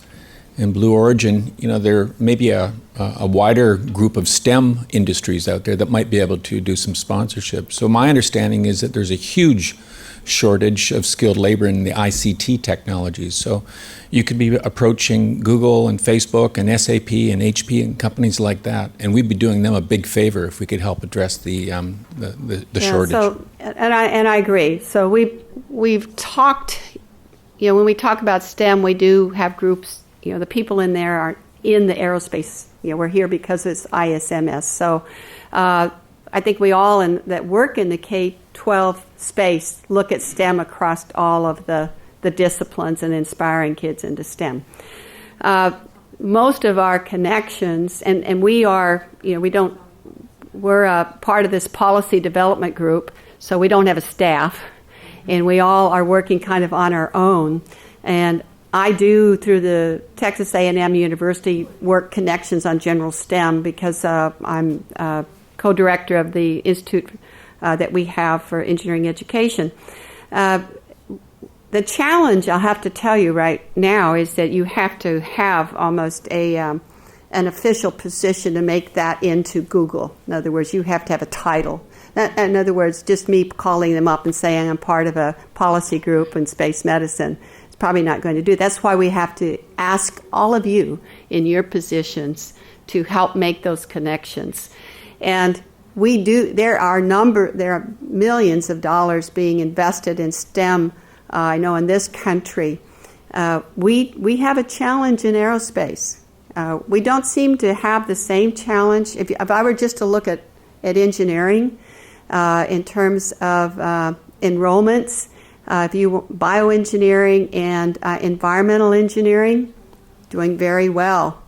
and Blue Origin, there may be a wider group of STEM industries out there that might be able to do some sponsorship. So my understanding is that there's a huge shortage of skilled labor in the ICT technologies. So you could be approaching Google and Facebook and SAP and HP and companies like that, and we'd be doing them a big favor if we could help address the shortage. So, and I agree. So we've talked. When we talk about STEM, we do have groups. The people in there are in the aerospace. We're here because it's ISMS. So I think we all that work in the K-12 space look at STEM across all of the disciplines and inspiring kids into STEM. Most of our connections, and we are, we're a part of this policy development group, so we don't have a staff, and we all are working kind of on our own. And I do, through the Texas A&M University, work connections on general STEM because I'm co-director of the institute that we have for engineering education. The challenge, I'll have to tell you right now, is that you have to have almost an official position to make that into Google. In other words, you have to have a title. In other words, just me calling them up and saying I'm part of a policy group in space medicine, it's probably not going to do. That's why we have to ask all of you in your positions to help make those connections. And we do. There are millions of dollars being invested in STEM. I know in this country, we have a challenge in aerospace. We don't seem to have the same challenge. If I were just to look at engineering in terms of enrollments, Bioengineering and environmental engineering, doing very well.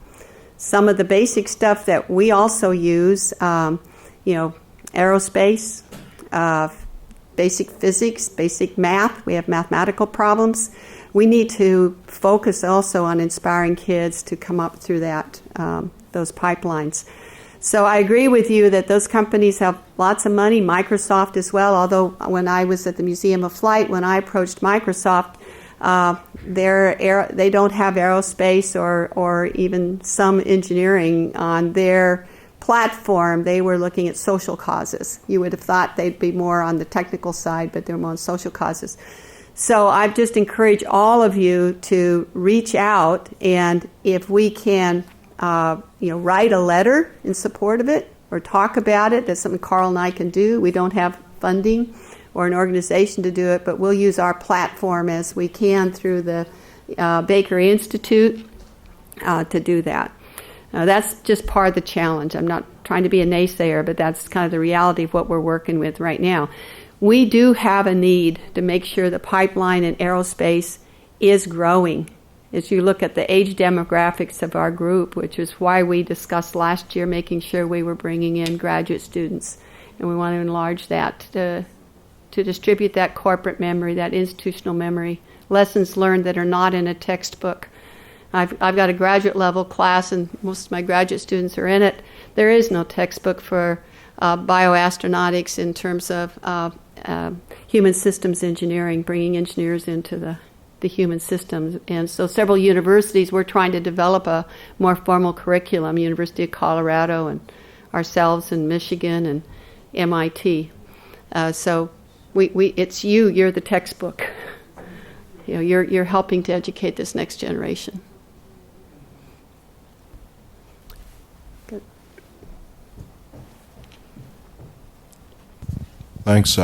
Some of the basic stuff that we also use, aerospace, basic physics, basic math. We have mathematical problems. We need to focus also on inspiring kids to come up through those pipelines. So I agree with you that those companies have lots of money, Microsoft as well, although when I was at the Museum of Flight, when I approached Microsoft, they don't have aerospace or even some engineering on their platform. They were looking at social causes. You would have thought they'd be more on the technical side, but they're more on social causes. So I just encourage all of you to reach out, and if we can write a letter in support of it or talk about it, that's something Carl and I can do. We don't have funding or an organization to do it, but we'll use our platform as we can through the Bakery Institute to do that. That's just part of the challenge. I'm not trying to be a naysayer, but that's kind of the reality of what we're working with right now. We do have a need to make sure the pipeline in aerospace is growing. As you look at the age demographics of our group, which is why we discussed last year making sure we were bringing in graduate students, and we want to enlarge that to distribute that corporate memory, that institutional memory, lessons learned that are not in a textbook. I've got a graduate level class, and most of my graduate students are in it. There is no textbook for bioastronautics in terms of human systems engineering, bringing engineers into the human systems. And so several universities were trying to develop a more formal curriculum, University of Colorado and ourselves in Michigan and MIT. So it's you're the textbook. You're helping to educate this next generation. Good. Thanks.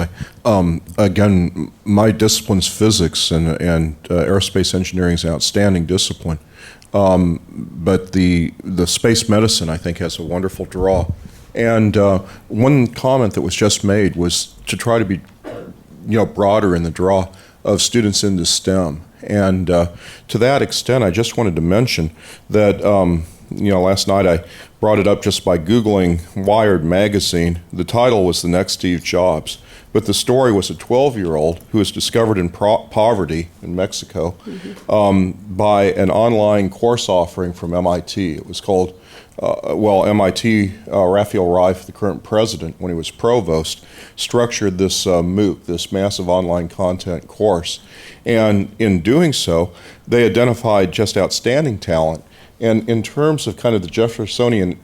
Again, my discipline's physics, and aerospace engineering is an outstanding discipline. But the space medicine, I think, has a wonderful draw. And one comment that was just made was to try to be, broader in the draw of students into STEM. And to that extent, I just wanted to mention that, last night I brought it up just by Googling Wired magazine. The title was The Next Steve Jobs, but the story was a 12-year-old who was discovered in poverty in Mexico by an online course offering from MIT. It was called, MIT, Raphael Reif, the current president, when he was provost, structured this MOOC, this massive online content course. And in doing so, they identified just outstanding talent. And in terms of kind of the Jeffersonian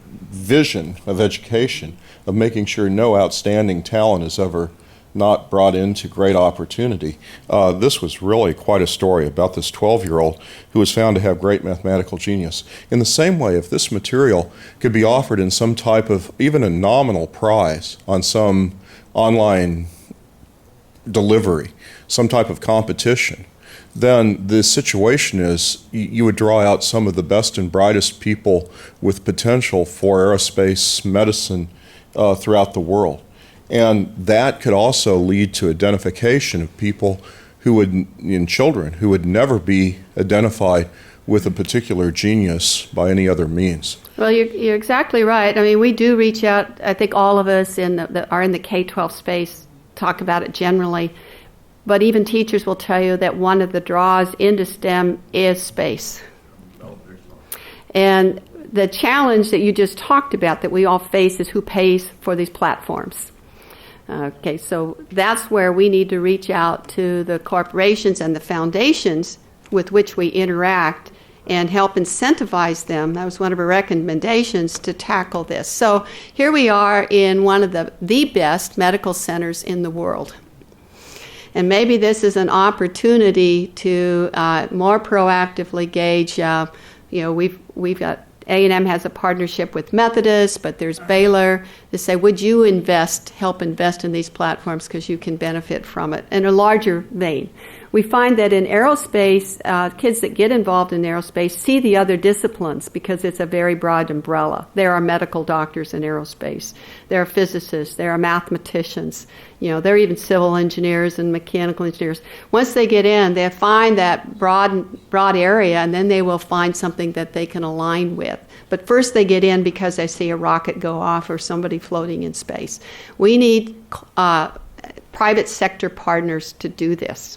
vision of education, of making sure no outstanding talent is ever not brought into great opportunity, this was really quite a story about this 12-year-old who was found to have great mathematical genius. In the same way, if this material could be offered in some type of, even a nominal prize on some online delivery, some type of competition, then the situation is you would draw out some of the best and brightest people with potential for aerospace medicine throughout the world. And that could also lead to identification of people children who would never be identified with a particular genius by any other means. Well, you're exactly right. I mean, we do reach out. I think all of us are in the K-12 space talk about it generally. But even teachers will tell you that one of the draws into STEM is space. And the challenge that you just talked about that we all face is who pays for these platforms. Okay, so that's where we need to reach out to the corporations and the foundations with which we interact and help incentivize them. That was one of our recommendations to tackle this. So here we are in one of the best medical centers in the world. And maybe this is an opportunity to more proactively gauge, we've got, A&M has a partnership with Methodist, but there's Baylor, to say, would you help invest in these platforms because you can benefit from it in a larger vein. We find that in aerospace, kids that get involved in aerospace see the other disciplines because it's a very broad umbrella. There are medical doctors in aerospace. There are physicists. There are mathematicians. There are even civil engineers and mechanical engineers. Once they get in, they find that broad area, and then they will find something that they can align with. But first they get in because they see a rocket go off or somebody floating in space. We need private sector partners to do this.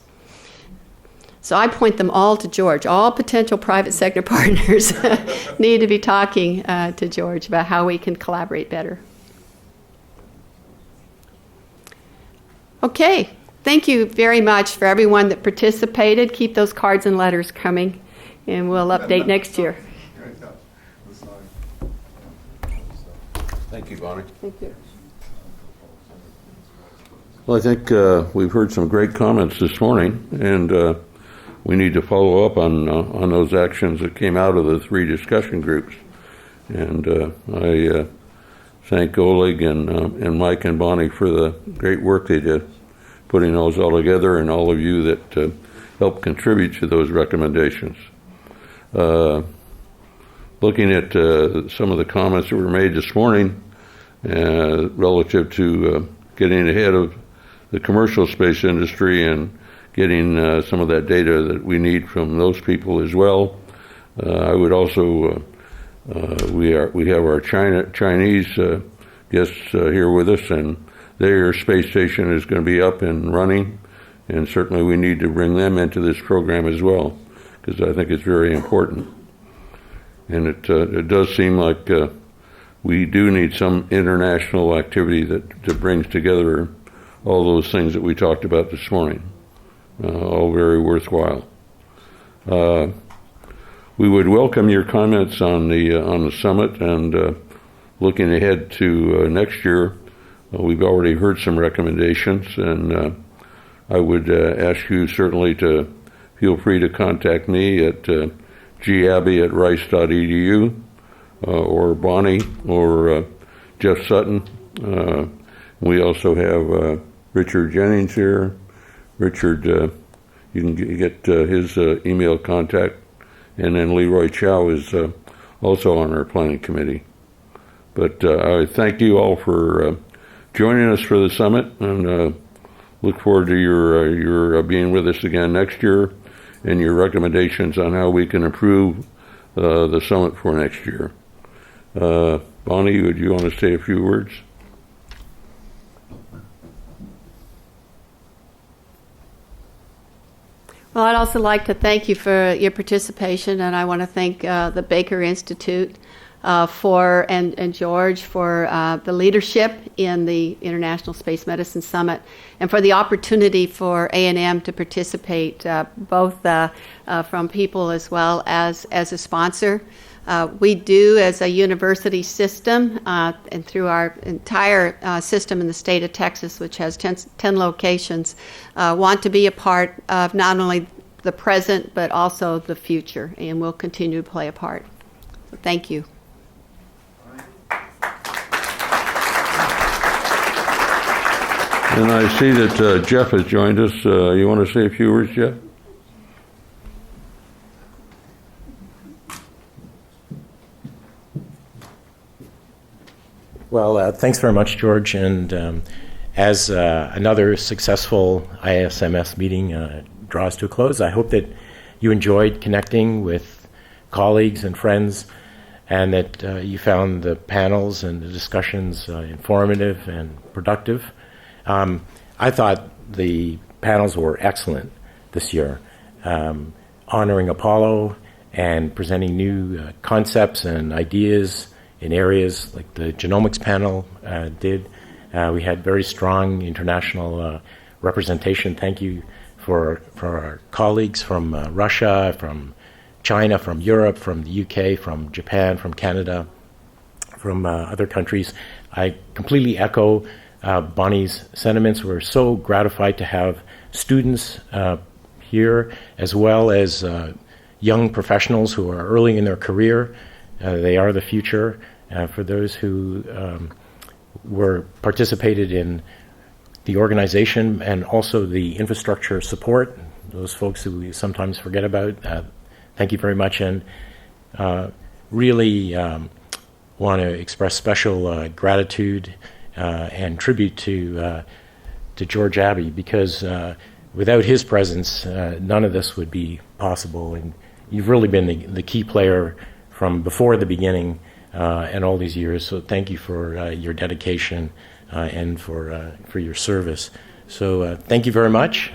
So I point them all to George. All potential private sector partners need to be talking to George about how we can collaborate better. Okay, thank you very much for everyone that participated. Keep those cards and letters coming, and we'll update next year. Thank you, Bonnie. Thank you. Well, I think we've heard some great comments this morning, and we need to follow up on those actions that came out of the 3 discussion groups. And I thank Oleg and Mike and Bonnie for the great work they did, putting those all together, and all of you that helped contribute to those recommendations. Looking at some of the comments that were made this morning relative to getting ahead of the commercial space industry and getting some of that data that we need from those people as well. I would also, we have our Chinese guests here with us, and their space station is going to be up and running, and certainly we need to bring them into this program as well, because I think it's very important. And it does seem like we do need some international activity that brings together all those things that we talked about this morning. All very worthwhile. We would welcome your comments on the summit, and looking ahead to next year. We've already heard some recommendations, and I would ask you certainly to feel free to contact me at gabbey@rice.edu, or Bonnie, or Jeff Sutton. We also have Richard Jennings here. Richard, you can get his email contact, and then Leroy Chow is also on our planning committee. But I thank you all for joining us for the summit, and look forward to your being with us again next year, and your recommendations on how we can improve the summit for next year. Bonnie, would you want to say a few words? Well, I'd also like to thank you for your participation, and I want to thank the Baker Institute and George for the leadership in the International Space Medicine Summit, and for the opportunity for A&M to participate, both from people as well as a sponsor. We do, as a university system, and through our entire system in the state of Texas, which has 10 locations, want to be a part of not only the present, but also the future, and we'll continue to play a part. So thank you. And I see that Jeff has joined us. You want to say a few words, Jeff? Well, thanks very much, George. And as another successful ISMS meeting draws to a close, I hope that you enjoyed connecting with colleagues and friends, and that you found the panels and the discussions informative and productive. I thought the panels were excellent this year, honoring Apollo and presenting new concepts and ideas in areas like the genomics panel did. We had very strong international representation. Thank you for our colleagues from Russia, from China, from Europe, from the UK, from Japan, from Canada, from other countries. I completely echo Bonnie's sentiments. We're so gratified to have students here, as well as young professionals who are early in their career. They are the future. For those who participated in the organization and also the infrastructure support, those folks who we sometimes forget about. Thank you very much, and really want to express special gratitude and tribute to George Abbey, because without his presence, none of this would be possible. And you've really been the key player from before the beginning and all these years. So thank you for your dedication and for your service. So thank you very much.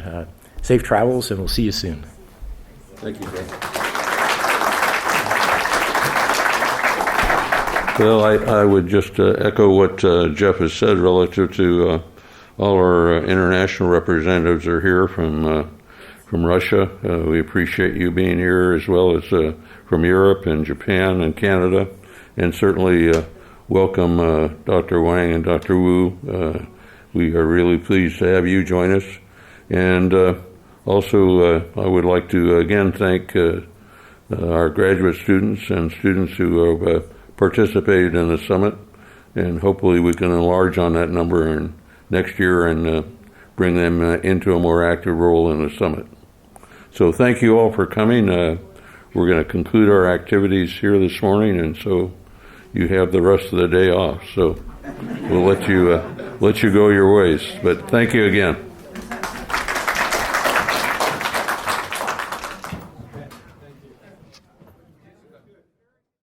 Safe travels, and we'll see you soon. Thank you, Jeff. Well, I would just echo what Jeff has said relative to all our international representatives are here from Russia. We appreciate you being here, as well as from Europe and Japan and Canada, and certainly welcome Dr. Wang and Dr. Wu. We are really pleased to have you join us. And also, I would like to again thank our graduate students and students who have participated in the summit, and hopefully we can enlarge on that number next year and bring them into a more active role in the summit. So thank you all for coming. We're going to conclude our activities here this morning, and so you have the rest of the day off. So we'll let you go your ways. But thank you again.